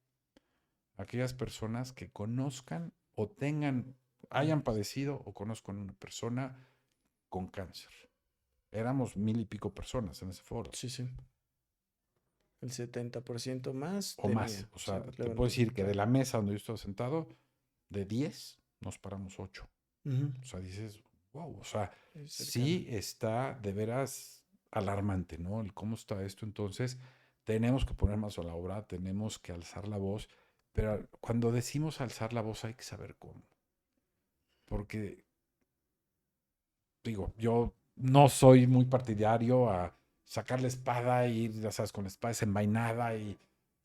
aquellas personas que conozcan o hayan padecido o conozcan una persona con cáncer. Éramos 1,000 y pico personas en ese foro, Sí, sí. El 70% más o más. tenía. O Se sea, te puedo levantó. decir que de Claro. la mesa donde yo estaba sentado, de 10 nos paramos 8. Ujú. O sea, dices, wow, o sea, Es cercano. sí está de veras alarmante, ¿no? El cómo está esto. Entonces, tenemos que poner más a la obra, tenemos que alzar la voz, pero cuando decimos alzar la voz hay que saber cómo. Porque digo, yo no soy muy partidario a sacar la espada y ir, ya sabes, con la espada desenvainada y,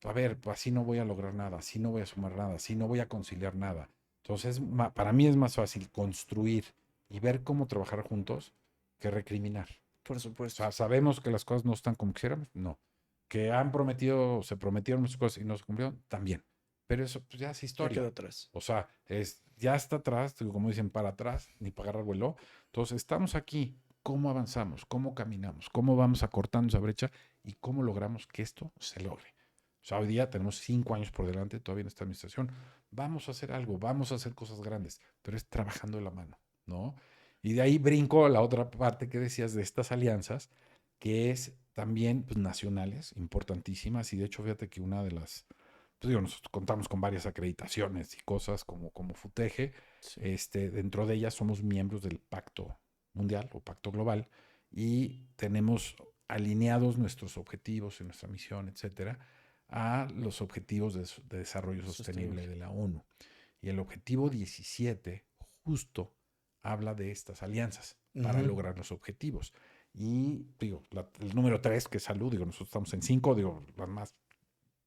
a ver, pues así no voy a lograr nada, así no voy a sumar nada, así no voy a conciliar nada. Entonces, para mí es más fácil construir y ver cómo trabajar juntos que recriminar. Por O sea, supuesto. sabemos que las cosas no están como quisiéramos, no. Que han prometido, se prometieron muchas cosas y no se cumplieron, también. Pero eso pues, ya es Ya quedó historia. atrás. O sea, ya está atrás, digo, como dicen, para atrás, ni para agarrar vuelo. Entonces, estamos aquí. ¿Cómo avanzamos? ¿Cómo caminamos? ¿Cómo vamos acortando esa brecha? ¿Y cómo logramos que esto se logre? O sea, hoy día tenemos 5 años por delante todavía en esta administración. Vamos a hacer algo, vamos a hacer cosas grandes, pero es trabajando de la mano, ¿no? Y de ahí brinco a la otra parte que decías de estas alianzas, que es también pues, nacionales, importantísimas. Y de hecho, fíjate que una de las, pues digo, nosotros contamos con varias acreditaciones y cosas como FUTEGE. Sí. Dentro de ellas somos miembros del Pacto Mundial o Pacto Global y tenemos alineados nuestros objetivos y nuestra misión, etcétera, a los objetivos de desarrollo sostenible Sostenible. de la ONU. Y el objetivo 17 justo habla de estas alianzas para Ujú. lograr los objetivos. Y digo, el número 3, que es salud, digo, nosotros estamos en 5, digo, las más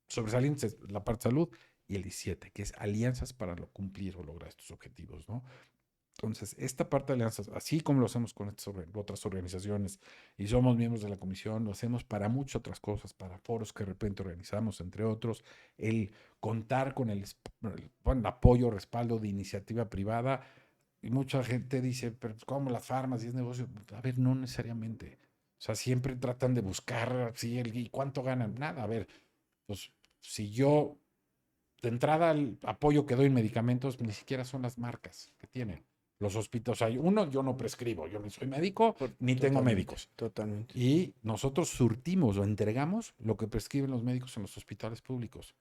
sobresalientes es la parte de salud, y el 17, que es alianzas para cumplir o lograr estos objetivos, ¿no? Entonces, esta parte de alianzas, así como lo hacemos con estas otras organizaciones y somos miembros de la comisión, lo hacemos para muchas otras cosas, para foros que de repente organizamos, entre otros, el contar con el apoyo, respaldo de iniciativa privada. Y mucha gente dice, pero pues, ¿cómo las farmas y es negocio? A ver, no necesariamente. O sea, siempre tratan de buscar, sí, ¿y cuánto ganan? Nada, a ver, pues si yo, de entrada, el apoyo que doy en medicamentos ni siquiera son las marcas que tienen. Los hospitales, hay uno, yo no prescribo, yo ni soy médico, ni tengo Totalmente, médicos. totalmente. Y nosotros surtimos o entregamos lo que prescriben los médicos en los hospitales públicos,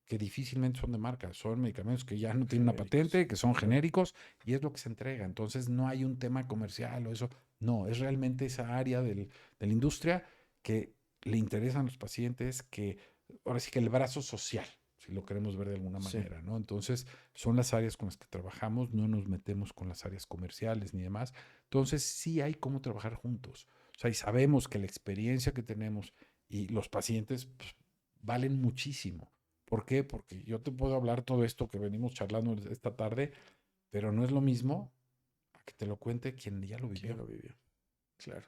que difícilmente son de marca, son medicamentos que ya no tienen una Genéricos. patente, que son Claro. genéricos, y es lo que se entrega. Entonces no hay un tema comercial o eso, no, es realmente esa área de la industria que le interesan a los pacientes, que ahora sí que el brazo social, si lo queremos ver de alguna Sí. manera, ¿no? Entonces son las áreas con las que trabajamos, no nos metemos con las áreas comerciales ni demás. Entonces sí hay cómo trabajar juntos. O sea, y sabemos que la experiencia que tenemos y los pacientes pues, valen muchísimo. ¿Por qué? Porque yo te puedo hablar todo esto que venimos charlando esta tarde, pero no es lo mismo a que te lo cuente quien ya lo ¿Quién vivió. lo vivió? Claro.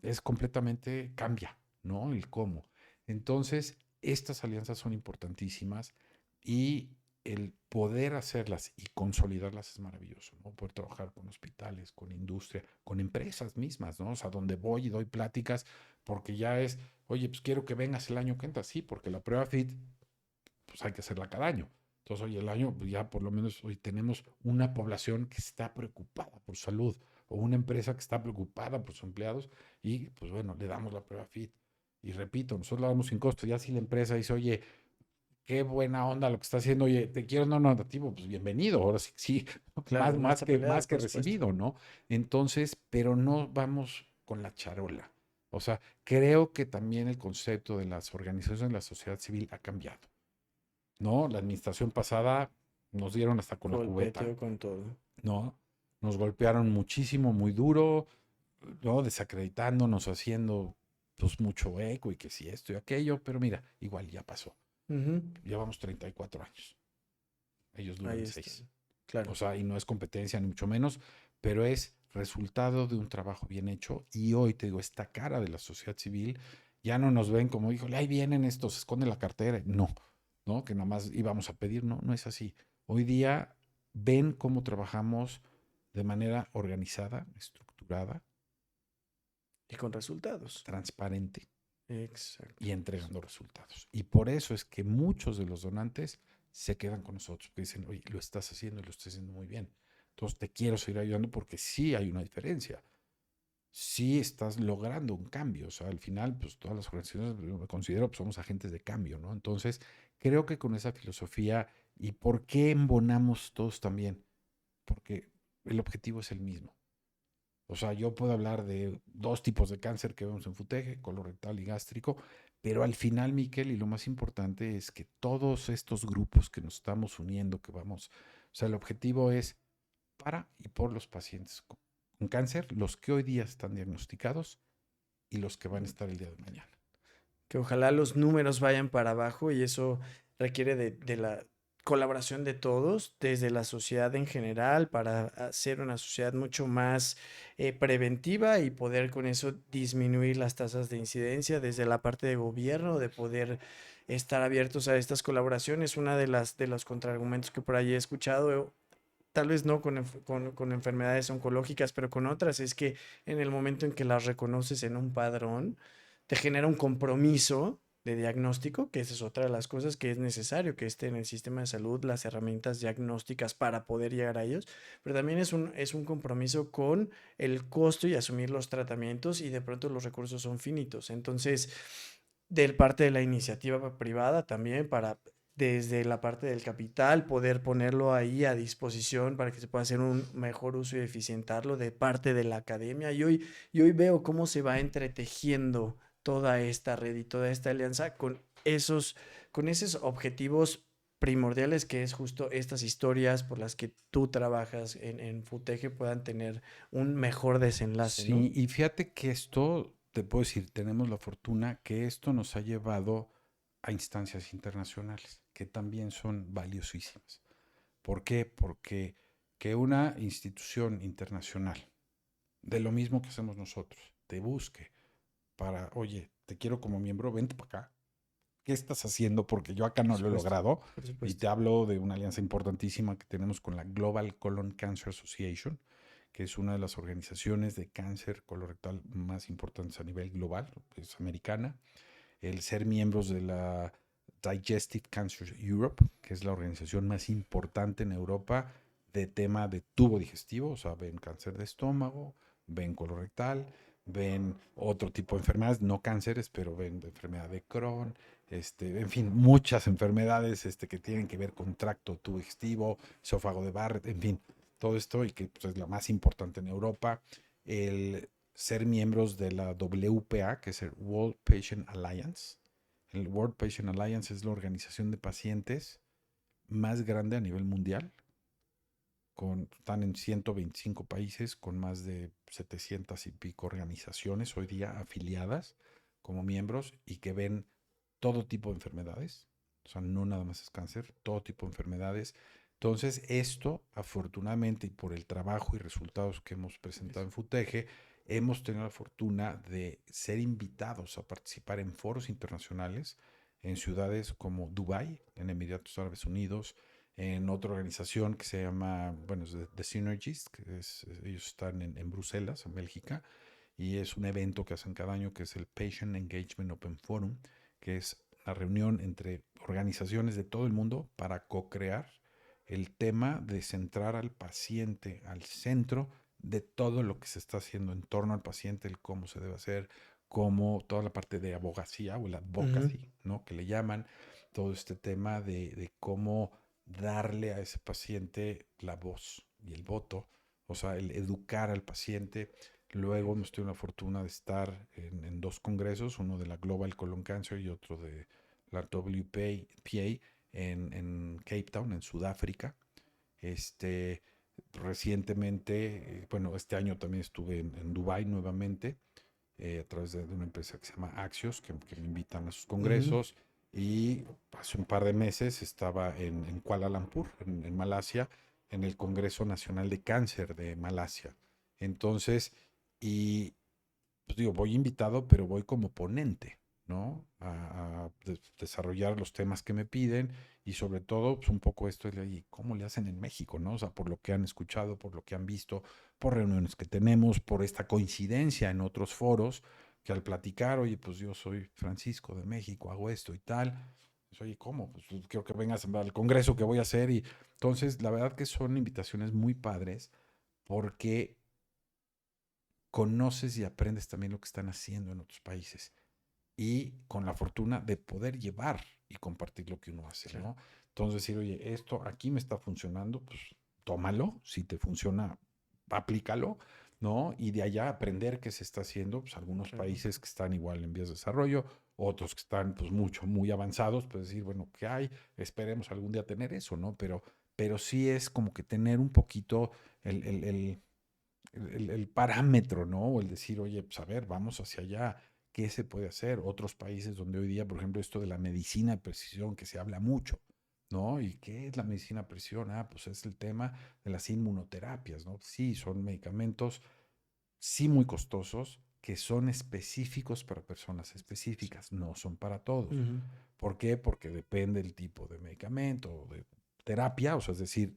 Es completamente cambia, ¿no? El cómo. Entonces, estas alianzas son importantísimas y el poder hacerlas y consolidarlas es maravilloso, ¿no? Poder trabajar con hospitales, con industria, con empresas mismas, ¿no? O sea, donde voy y doy pláticas, porque ya es, oye, pues quiero que vengas el año que entra, sí, porque la prueba FIT pues hay que hacerla cada año. Entonces, hoy el año, pues ya por lo menos hoy tenemos una población que está preocupada por salud o una empresa que está preocupada por sus empleados y pues bueno, le damos la prueba FIT. Y repito, nosotros la damos sin costo. Ya si la empresa dice, oye, qué buena onda lo que está haciendo, oye, te quiero no notativo, pues bienvenido, ahora sí, sí, Claro, no está más peleado, que por supuesto. recibido, ¿no? Entonces, pero no vamos con la charola. O sea, creo que también el concepto de las organizaciones de la sociedad civil ha cambiado. ¿No? La administración pasada nos dieron hasta con la cubeta, Golpeteo con todo. ¿no? Nos golpearon muchísimo, muy duro, ¿no? Desacreditándonos, haciendo pues mucho eco y que si esto y aquello, pero mira, igual ya pasó. Ujú. Llevamos 34 años. Ellos Ahí duran está. 6. O Claro. sea, y no es competencia ni mucho menos, pero es resultado de un trabajo bien hecho. Y hoy te digo, esta cara de la sociedad civil ya no nos ven como, híjole, ahí vienen estos, se esconde la cartera. No, ¿no? Que nada más íbamos a pedir. No, no es así. Hoy día ven cómo trabajamos de manera organizada, estructurada, Y con resultados. transparente y Exacto. entregando resultados. Y por eso es que muchos de los donantes se quedan con nosotros, porque dicen, oye, lo estás haciendo y lo estás haciendo muy bien. Entonces te quiero seguir ayudando porque sí hay una diferencia. Sí estás logrando un cambio. O sea, al final, pues todas las organizaciones, yo me considero, pues, somos agentes de cambio, ¿no? Entonces, creo que con esa filosofía y por qué embonamos todos también, porque el objetivo es el mismo. O sea, yo puedo hablar de dos tipos de cáncer que vemos en FUTEGE, colorectal y gástrico, pero al final, Miquel, y lo más importante es que todos estos grupos que nos estamos uniendo, que vamos, o sea, el objetivo es para y por los pacientes con cáncer, los que hoy día están diagnosticados y los que van a estar el día de mañana. Que ojalá los números vayan para abajo y eso requiere de la colaboración de todos, desde la sociedad en general, para hacer una sociedad mucho más preventiva y poder con eso disminuir las tasas de incidencia desde la parte de gobierno, de poder estar abiertos a estas colaboraciones. Una de los contraargumentos que por ahí he escuchado, tal vez no con enfermedades oncológicas, pero con otras, es que en el momento en que las reconoces en un padrón, te genera un compromiso de diagnóstico, que esa es otra de las cosas que es necesario que esté en el sistema de salud, las herramientas diagnósticas para poder llegar a ellos, pero también es un compromiso con el costo y asumir los tratamientos y de pronto los recursos son finitos. Entonces, del parte de la iniciativa privada también para desde la parte del capital, poder ponerlo ahí a disposición para que se pueda hacer un mejor uso y eficientarlo de parte de la academia. Y hoy veo cómo se va entretejiendo toda esta red y toda esta alianza con esos objetivos primordiales que es justo estas historias por las que tú trabajas en FUTEGE puedan tener un mejor desenlace, ¿no? Sí, y fíjate que esto, te puedo decir, tenemos la fortuna que esto nos ha llevado a instancias internacionales, que también son valiosísimas. ¿Por qué? Porque que una institución internacional, de lo mismo que hacemos nosotros, te busque para, oye, te quiero como miembro, vente para acá. ¿Qué estás haciendo? Porque yo acá Por no lo he supuesto, logrado. por Y supuesto. te hablo de una alianza importantísima que tenemos con la Global Colon Cancer Association, que es una de las organizaciones de cáncer colorectal más importantes a nivel global, es americana. El ser miembros de la Digestive Cancer Europe, que es la organización más importante en Europa de tema de tubo digestivo, o sea, ven cáncer de estómago, ven colorectal, ven otro tipo de enfermedades, no cánceres, pero ven enfermedad de Crohn, en fin, muchas enfermedades que tienen que ver con tracto tubo digestivo, esófago de Barrett, en fin, todo esto y que pues, es la más importante en Europa. El ser miembros de la WPA, que es el World Patient Alliance. El World Patient Alliance es la organización de pacientes más grande a nivel mundial. Están en 125 países con más de 700 y pico organizaciones hoy día afiliadas como miembros y que ven todo tipo de enfermedades. O sea, no nada más es cáncer, todo tipo de enfermedades. Entonces, esto, afortunadamente, y por el trabajo y resultados que hemos presentado en FUTEGE, hemos tenido la fortuna de ser invitados a participar en foros internacionales en ciudades como Dubái, en Emiratos Árabes Unidos, en otra organización que se llama, bueno, es The Synergist, ellos están en Bruselas, en Bélgica, y es un evento que hacen cada año que es el Patient Engagement Open Forum, que es la reunión entre organizaciones de todo el mundo para co-crear el tema de centrar al paciente al centro de todo lo que se está haciendo en torno al paciente, el cómo se debe hacer, cómo toda la parte de abogacía o el Ujú. advocacy, ¿no? Que le llaman, todo este tema de cómo darle a ese paciente la voz y el voto, o sea, el educar al paciente. Luego hemos tenido la fortuna de estar en dos congresos, uno de la Global Colon Cancer y otro de la WPA en Cape Town, en Sudáfrica. Este, recientemente, bueno, este año también estuve en Dubái nuevamente, a través de una empresa que se llama Axios, que me invitan a sus Ujú. congresos. Y hace un par de meses estaba en Kuala Lumpur, en Malasia, en el Congreso Nacional de Cáncer de Malasia. Entonces, y pues digo, voy invitado, pero voy como ponente, ¿no? A desarrollar los temas que me piden y sobre todo, pues un poco esto de, ¿y cómo le hacen en México, no? O sea, por lo que han escuchado, por lo que han visto, por reuniones que tenemos, por esta coincidencia en otros foros, que al platicar, oye, pues yo soy Francisco de México, hago esto y tal. Pues, oye, ¿cómo? Pues quiero que vengas al congreso que voy a hacer. Y entonces, la verdad que son invitaciones muy padres porque conoces y aprendes también lo que están haciendo en otros países y con la fortuna de poder llevar y compartir lo que uno hace, Claro. ¿no? Entonces decir, oye, esto aquí me está funcionando, pues tómalo, si te funciona, aplícalo, ¿no? Y de allá aprender qué se está haciendo, pues algunos Claro. países que están igual en vías de desarrollo, otros que están pues mucho, muy avanzados, pues decir, bueno, ¿qué hay? Esperemos algún día tener eso, ¿no? Pero sí es como que tener un poquito el parámetro, ¿no? O el decir, oye, pues a ver, vamos hacia allá, ¿qué se puede hacer? Otros países donde hoy día, por ejemplo, esto de la medicina de precisión, que se habla mucho, ¿no? ¿Y qué es la medicina a presión? Pues es el tema de las inmunoterapias, ¿no? Sí, son medicamentos, sí muy costosos, que son específicos para personas específicas, no son para todos. Ujú. ¿Por qué? Porque depende del tipo de medicamento o de terapia, o sea, es decir,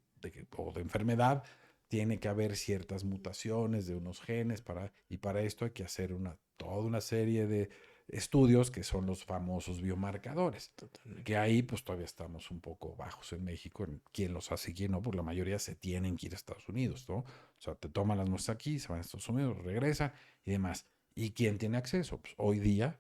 o de enfermedad, tiene que haber ciertas mutaciones de unos genes y para esto hay que hacer toda una serie de estudios que son los famosos biomarcadores, que Totalmente. ahí pues todavía estamos un poco bajos en México en quién los hace y quién no, porque la mayoría se tienen que ir a Estados Unidos, ¿no? O sea, te toman las muestras aquí, se van a Estados Unidos, regresa y demás. ¿Y quién tiene acceso? Pues hoy día,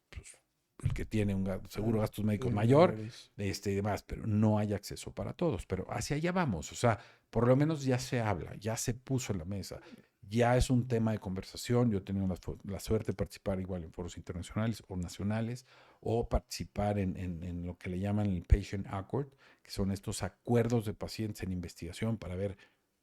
pues el que tiene un seguro de Claro, gastos médicos los mayor, mayores. y demás, pero no hay acceso para todos. Pero hacia allá vamos, o sea, por lo menos ya se habla, ya se puso en la mesa, ya es un tema de conversación. Yo he tenido la suerte de participar igual en foros internacionales o nacionales, o participar en lo que le llaman el Patient Accord, que son estos acuerdos de pacientes en investigación para ver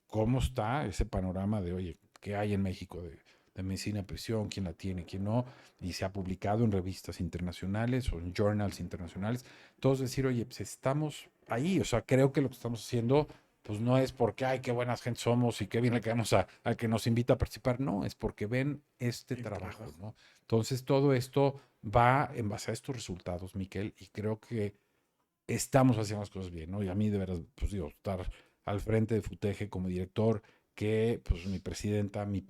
cómo está ese panorama de, oye, qué hay en México de medicina de presión, quién la tiene, quién no, y se ha publicado en revistas internacionales o en journals internacionales. Entonces decir, oye, pues estamos ahí, o sea, creo que lo que estamos haciendo, pues no es porque, ay, qué buenas gente somos y qué bien le caemos al que nos invita a participar, no, es porque ven este El trabajo, trabajo. ¿no? Entonces todo esto va en base a estos resultados, Miquel, y creo que estamos haciendo las cosas bien, ¿no? Y a mí, de verdad, pues digo, estar al frente de FUTEGE como director, que pues mi presidenta, mi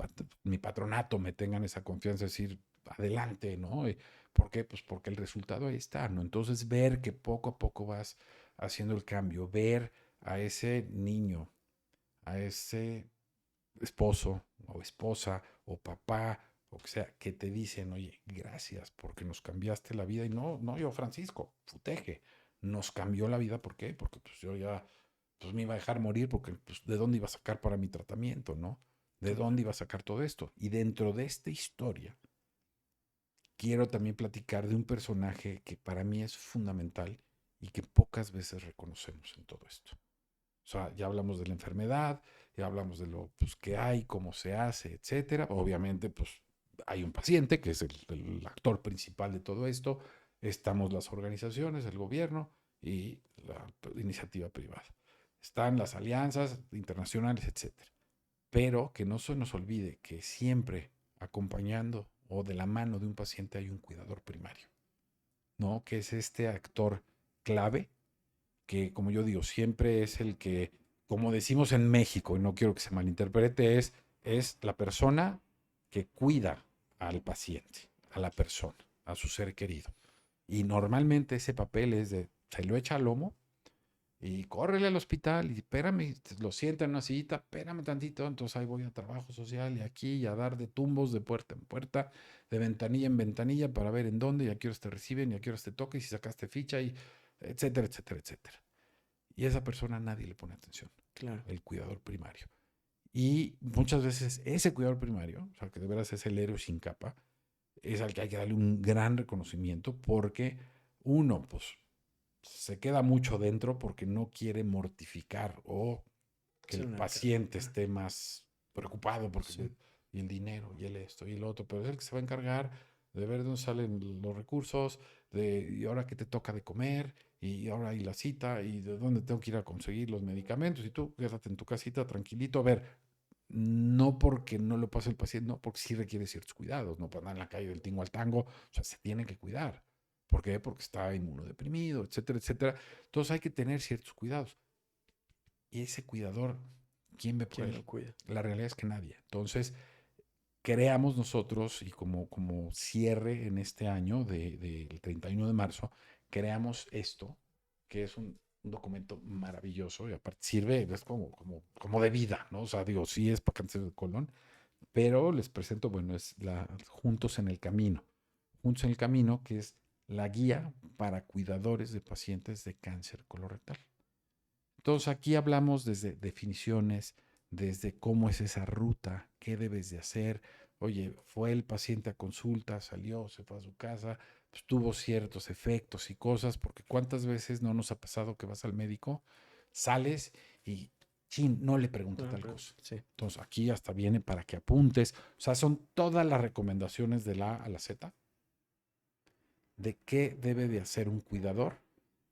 patronato me tengan esa confianza, de decir, adelante, ¿no? ¿Por qué? Pues porque el resultado ahí está, ¿no? Entonces, ver que poco a poco vas haciendo el cambio, ver a ese niño, a ese esposo o esposa o papá o que sea, que te dicen, oye, gracias porque nos cambiaste la vida. Y no, no yo, Francisco, Futeje, nos cambió la vida. ¿Por qué? Porque pues yo ya pues, me iba a dejar morir porque pues, ¿de dónde iba a sacar para mi tratamiento, no? ¿De dónde iba a Totalmente. sacar todo esto? Y dentro de esta historia, quiero también platicar de un personaje que para mí es fundamental y que pocas veces reconocemos en todo esto. O sea, ya hablamos de la enfermedad, ya hablamos de lo pues, que hay, cómo se hace, etcétera. Obviamente, pues hay un paciente que es el actor principal de todo esto. Estamos las organizaciones, el gobierno y la iniciativa privada. Están las alianzas internacionales, etcétera. Pero que no se nos olvide que siempre acompañando o de la mano de un paciente hay un cuidador primario, ¿no? Que es este actor clave que, como yo digo, siempre es el que, como decimos en México, y no quiero que se malinterprete, es la persona que cuida al paciente, a la persona, a su ser querido. Y normalmente ese papel es de, se lo echa al lomo y córrele al hospital y espérame, lo sienta en una sillita, espérame tantito, entonces ahí voy a trabajo social y aquí y a dar de tumbos de puerta en puerta, de ventanilla en ventanilla para ver en dónde y a qué horas te reciben y a qué horas te toca y si sacaste ficha y etcétera, etcétera, etcétera. Y a esa persona nadie le pone atención, Claro. el cuidador primario. Y muchas veces ese cuidador primario, o sea, que de veras es el héroe sin capa, es al que hay que darle un gran reconocimiento porque uno, pues, se queda mucho dentro porque no quiere mortificar o que Sí, el una paciente carga. esté más preocupado porque Sí. y el dinero y el esto y el otro, pero es el que se va a encargar de ver dónde salen los recursos, y ahora qué te toca de comer, y ahora hay la cita, y de dónde tengo que ir a conseguir los medicamentos, y tú quédate en tu casita tranquilito, a ver, no porque no lo pase el paciente, no, porque sí requiere ciertos cuidados, no para andar en la calle del tingo al tango, o sea, se tiene que cuidar. ¿Por qué? Porque está inmunodeprimido, etcétera, etcétera. Entonces hay que tener ciertos cuidados. Y ese cuidador, ¿quién ve por ¿Quién él? lo cuida? La realidad es que nadie. Entonces, creamos nosotros, y como cierre en este año del 31 de marzo, creamos esto, que es un documento maravilloso y aparte sirve, es como de vida, ¿no? O sea, digo, sí es para cáncer de colon, pero les presento, bueno, es la Juntos en el Camino. Juntos en el Camino, que es la guía para cuidadores de pacientes de cáncer colorectal. Entonces aquí hablamos desde definiciones, desde cómo es esa ruta, qué debes de hacer. Oye, fue el paciente a consulta, salió, se fue a su casa, pues tuvo ciertos efectos y cosas, porque cuántas veces no nos ha pasado que vas al médico, sales y, chin, no le pregunté No, tal pero cosa. sí. Entonces aquí hasta viene para que apuntes. O sea, son todas las recomendaciones de la A a la Z de qué debe de hacer un cuidador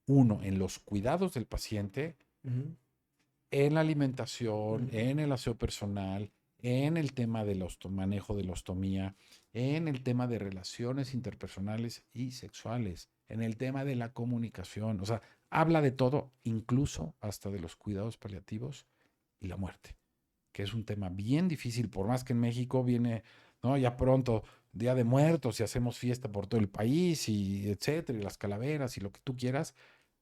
Uno, en los cuidados del paciente, Ujú, en la alimentación, ujú. en el aseo personal, en el tema del manejo de la ostomía, en el tema de relaciones interpersonales y sexuales, en el tema de la comunicación. O sea, habla de todo, incluso hasta de los cuidados paliativos y la muerte, que es un tema bien difícil, por más que en México viene, ¿no? Ya pronto, Día de Muertos y hacemos fiesta por todo el país y etcétera, y las calaveras y lo que tú quieras,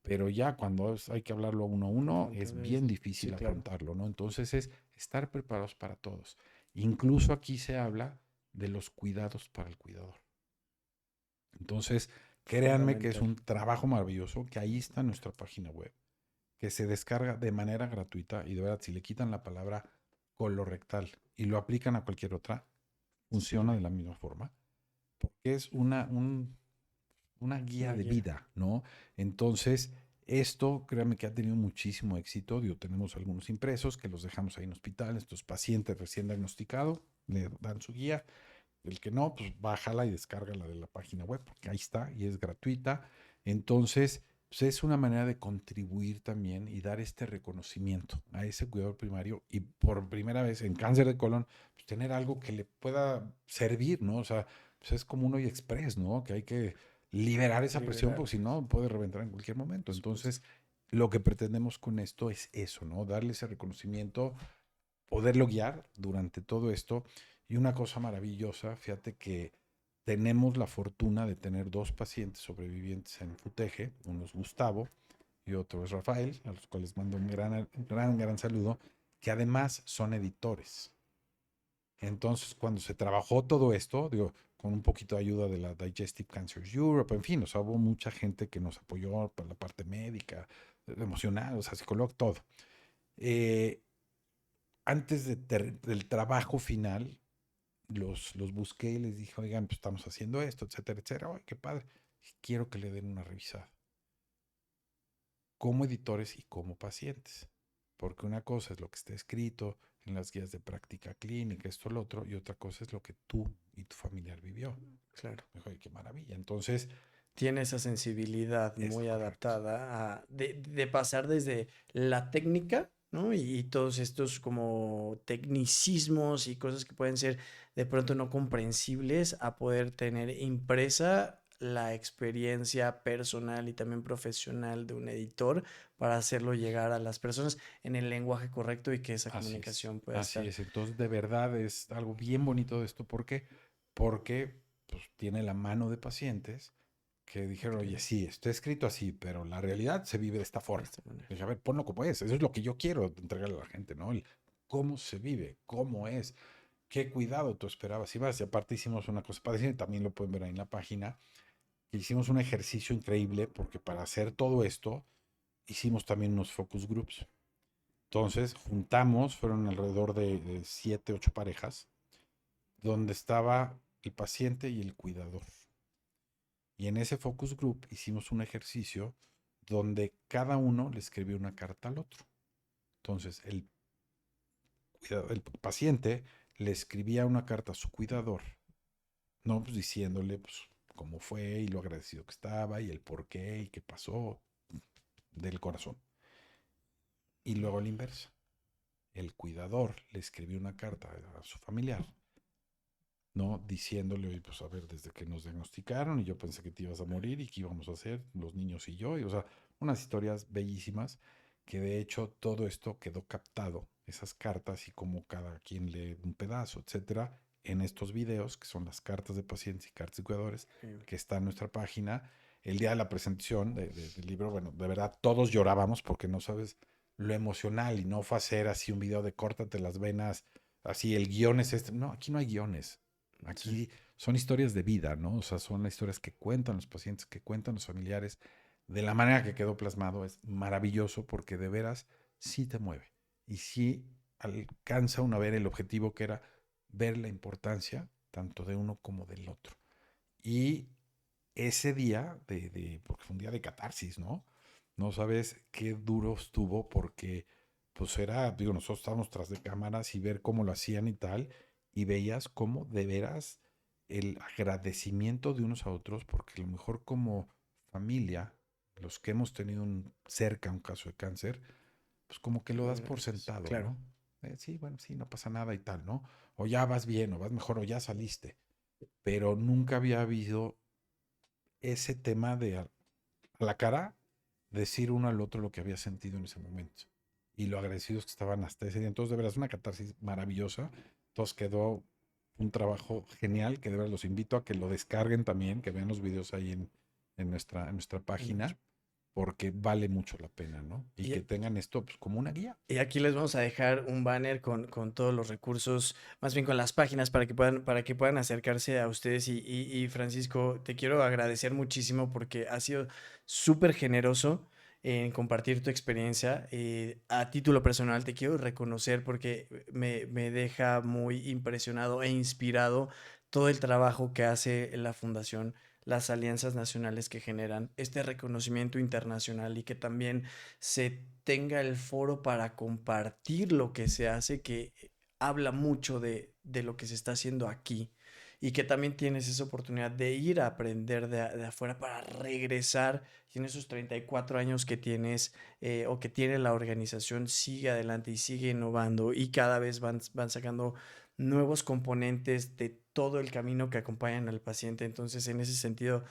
pero ya cuando hay que hablarlo uno a uno es Afrontar bien eso. difícil Sí, claro. afrontarlo, ¿no? Entonces es estar preparados para todos. Incluso aquí se habla de los cuidados para el cuidador. Entonces, créanme que es Fundamental. un trabajo maravilloso, que ahí está en nuestra página web, que se descarga de manera gratuita y de verdad, si le quitan la palabra colorectal y lo aplican a cualquier otra, funciona Sirve. de la misma forma, porque es una guía Una de guía. vida, ¿no? Entonces, esto, créanme que ha tenido muchísimo éxito. Digo, tenemos algunos impresos que los dejamos ahí en hospitales, estos pacientes recién diagnosticados, le dan su guía. El que no, pues bájala y descárgala de la página web, porque ahí está y es gratuita. Entonces, pues es una manera de contribuir también y dar este reconocimiento a ese cuidador primario y por primera vez en cáncer de colon, pues tener algo que le pueda servir, ¿no? O sea, pues es como un hoy express, ¿no? Que hay que liberar esa presión Liberar, porque si no puede reventar en cualquier momento. por supuesto. Entonces, lo que pretendemos con esto es eso, ¿no? Darle ese reconocimiento, poderlo guiar durante todo esto. Y una cosa maravillosa, fíjate que tenemos la fortuna de tener dos pacientes sobrevivientes en FUTEGE, uno es Gustavo y otro es Rafael, a los cuales mando un gran saludo, que además son editores. Entonces, cuando se trabajó todo esto, digo, con un poquito de ayuda de la Digestive Cancer Europe, en fin, o sea, hubo mucha gente que nos apoyó para la parte médica, emocional, o sea, psicólogo, todo. Eh, Antes del trabajo final, los busqué y les dije, oigan, pues estamos haciendo esto, etcétera, etcétera. Ay, qué padre. Quiero que le den una revisada como editores y como pacientes. Porque una cosa es lo que está escrito en las guías de práctica clínica, esto, lo otro, y otra cosa es lo que tú y tu familiar vivió. Claro. Me dijo, ay, qué maravilla. Entonces, Tiene esa sensibilidad es muy correcto. adaptada de pasar desde la técnica, ¿no? Y todos estos como tecnicismos y cosas que pueden ser de pronto no comprensibles a poder tener impresa la experiencia personal y también profesional de un editor para hacerlo llegar a las personas en el lenguaje correcto y que esa Así es. comunicación pueda Así estar. es. Entonces, de verdad es algo bien bonito de esto. ¿Por qué? Porque pues, tiene la mano de pacientes que dijeron, oye, Que sí, está escrito así, pero la realidad se vive de esta de forma. esta manera. Dije, a ver, ponlo como es. Eso es lo que yo quiero entregarle a la gente, ¿no? El cómo se vive, cómo es, qué cuidado tú esperabas. Y más, y aparte hicimos una cosa padre, también lo pueden ver ahí en la página, que hicimos un ejercicio increíble porque para hacer todo esto hicimos también unos focus groups. Entonces juntamos, fueron alrededor de 7, 8 parejas, donde estaba el paciente y el cuidador. Y en ese focus group hicimos un ejercicio donde cada uno le escribió una carta al otro. Entonces el paciente le escribía una carta a su cuidador, no pues diciéndole pues, cómo fue y lo agradecido que estaba y el por qué y qué pasó del corazón. Y luego a la inversa, el cuidador le escribió una carta a su familiar, ¿no? Diciéndole, oye, pues a ver, desde que nos diagnosticaron y yo pensé que te ibas a morir y qué íbamos a hacer los niños y yo, y, o sea, unas historias bellísimas que de hecho todo esto quedó captado, esas cartas y cómo cada quien lee un pedazo, etcétera, en estos videos que son las cartas de pacientes y cartas de cuidadores Increíble. que está en nuestra página. El día de la presentación del libro, bueno, de verdad todos llorábamos porque no sabes lo emocional y no fue hacer así un video de córtate las venas, así el guión es este. No, aquí no hay guiones. Sí. Aquí son historias de vida, ¿no? O sea, son las historias que cuentan los pacientes, que cuentan los familiares. De la manera que quedó plasmado es maravilloso porque de veras sí te mueve y sí alcanza uno a ver el objetivo que era ver la importancia tanto de uno como del otro. Y ese día, porque fue un día de catarsis, ¿no? No sabes qué duro estuvo porque, pues era, digo, nosotros estábamos tras de cámaras y ver cómo lo hacían y tal, y veías cómo de veras el agradecimiento de unos a otros, porque a lo mejor como familia los que hemos tenido cerca un caso de cáncer, pues como que lo das por sentado, Claro. ¿no? Sí, bueno, sí, no pasa nada y tal, ¿no? O ya vas bien, o vas mejor, o ya saliste. Pero nunca había habido ese tema de a la cara decir uno al otro lo que había sentido en ese momento. Y lo agradecidos que estaban hasta ese día. Entonces, de verdad, es una catarsis maravillosa. Entonces quedó un trabajo genial que de verdad los invito a que lo descarguen también, que vean los videos ahí en nuestra página, porque vale mucho la pena, ¿no? Y que tengan esto pues, como una guía. Y aquí les vamos a dejar un banner con todos los recursos, más bien con las páginas para que puedan acercarse a ustedes. Y Francisco, te quiero agradecer muchísimo porque has sido súper generoso en compartir tu experiencia. A título personal te quiero reconocer porque me deja muy impresionado e inspirado todo el trabajo que hace la fundación, las alianzas nacionales que generan este reconocimiento internacional y que también se tenga el foro para compartir lo que se hace, que habla mucho de lo que se está haciendo aquí y que también tienes esa oportunidad de ir a aprender de afuera para regresar y en esos 34 años que tienes o que tiene la organización sigue adelante y sigue innovando y cada vez van sacando nuevos componentes de todo el camino que acompañan al paciente. Entonces, en ese sentido,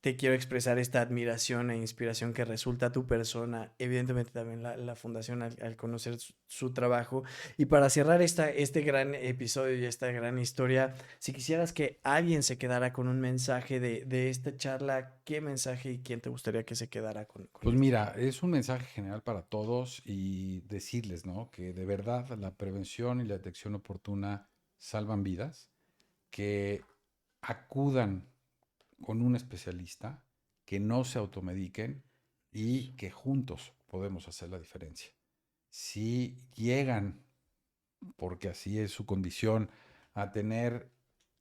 te quiero expresar esta admiración e inspiración que resulta tu persona, evidentemente también la fundación al conocer su trabajo. Y para cerrar este gran episodio y esta gran historia, si quisieras que alguien se quedara con un mensaje de esta charla, ¿qué mensaje y quién te gustaría que se quedara con Pues esto? mira, es un mensaje general para todos y decirles, ¿no? Que de verdad la prevención y la detección oportuna salvan vidas, que acudan con un especialista, que no se automediquen y que juntos podemos hacer la diferencia. Si llegan, porque así es su condición, a tener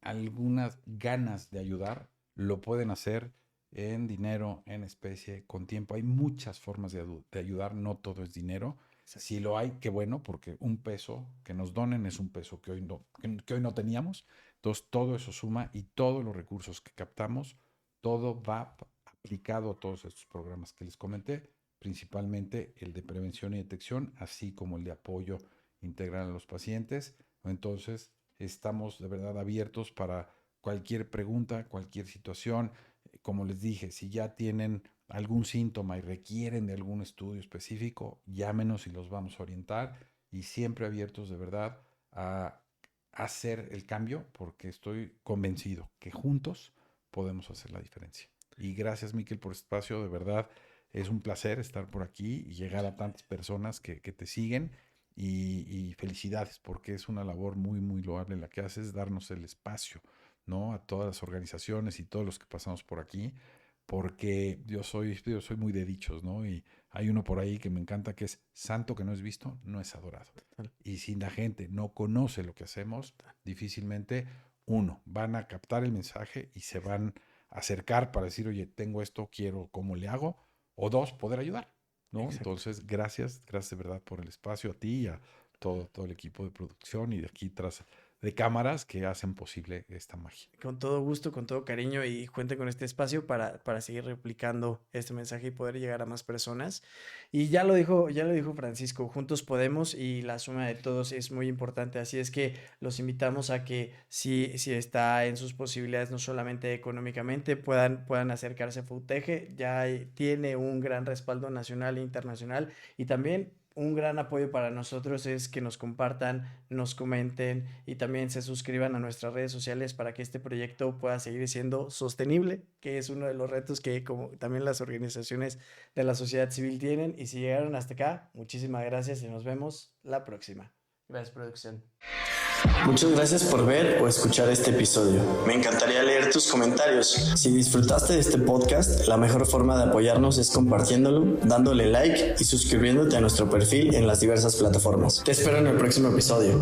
algunas ganas de ayudar, lo pueden hacer en dinero, en especie, con tiempo. Hay muchas formas de ayudar, no todo es dinero. Exacto. Si lo hay, qué bueno, porque un peso que nos donen es un peso que hoy no teníamos. Entonces, todo eso suma y todos los recursos que captamos, todo va aplicado a todos estos programas que les comenté, principalmente el de prevención y detección, así como el de apoyo integral a los pacientes. Entonces, estamos de verdad abiertos para cualquier pregunta, cualquier situación. Como les dije, si ya tienen algún síntoma y requieren de algún estudio específico, llámenos y los vamos a orientar. Y siempre abiertos de verdad a hacer el cambio, porque estoy convencido que juntos podemos hacer la diferencia. Y gracias, Miquel, por este espacio. De verdad, es un placer estar por aquí y llegar a tantas personas que te siguen. Y felicidades, porque es una labor muy, muy loable la que haces, darnos el espacio, ¿no? A todas las organizaciones y todos los que pasamos por aquí, porque yo soy muy de dichos, ¿no? Y hay uno por ahí que me encanta que es: santo que no es visto, no es adorado. Y si la gente no conoce lo que hacemos, difícilmente, uno, van a captar el mensaje y se van a acercar para decir, oye, tengo esto, quiero, ¿cómo le hago? O dos, poder ayudar, ¿no? Exacto. Entonces, gracias de verdad por el espacio, a ti y a todo el equipo de producción y de aquí tras de cámaras que hacen posible esta magia. Con todo gusto, con todo cariño y cuente con este espacio para seguir replicando este mensaje y poder llegar a más personas. Y ya lo dijo Francisco, juntos podemos y la suma de todos es muy importante. Así es que los invitamos a que si está en sus posibilidades, no solamente económicamente, puedan acercarse a FUTEGE. Ya tiene un gran respaldo nacional e internacional y también un gran apoyo para nosotros es que nos compartan, nos comenten y también se suscriban a nuestras redes sociales para que este proyecto pueda seguir siendo sostenible, que es uno de los retos que como también las organizaciones de la sociedad civil tienen. Y si llegaron hasta acá, muchísimas gracias y nos vemos la próxima. Gracias, producción. Muchas gracias por ver o escuchar este episodio. Me encantaría leer tus comentarios. Si disfrutaste de este podcast, la mejor forma de apoyarnos es compartiéndolo, dándole like y suscribiéndote a nuestro perfil en las diversas plataformas. Te espero en el próximo episodio.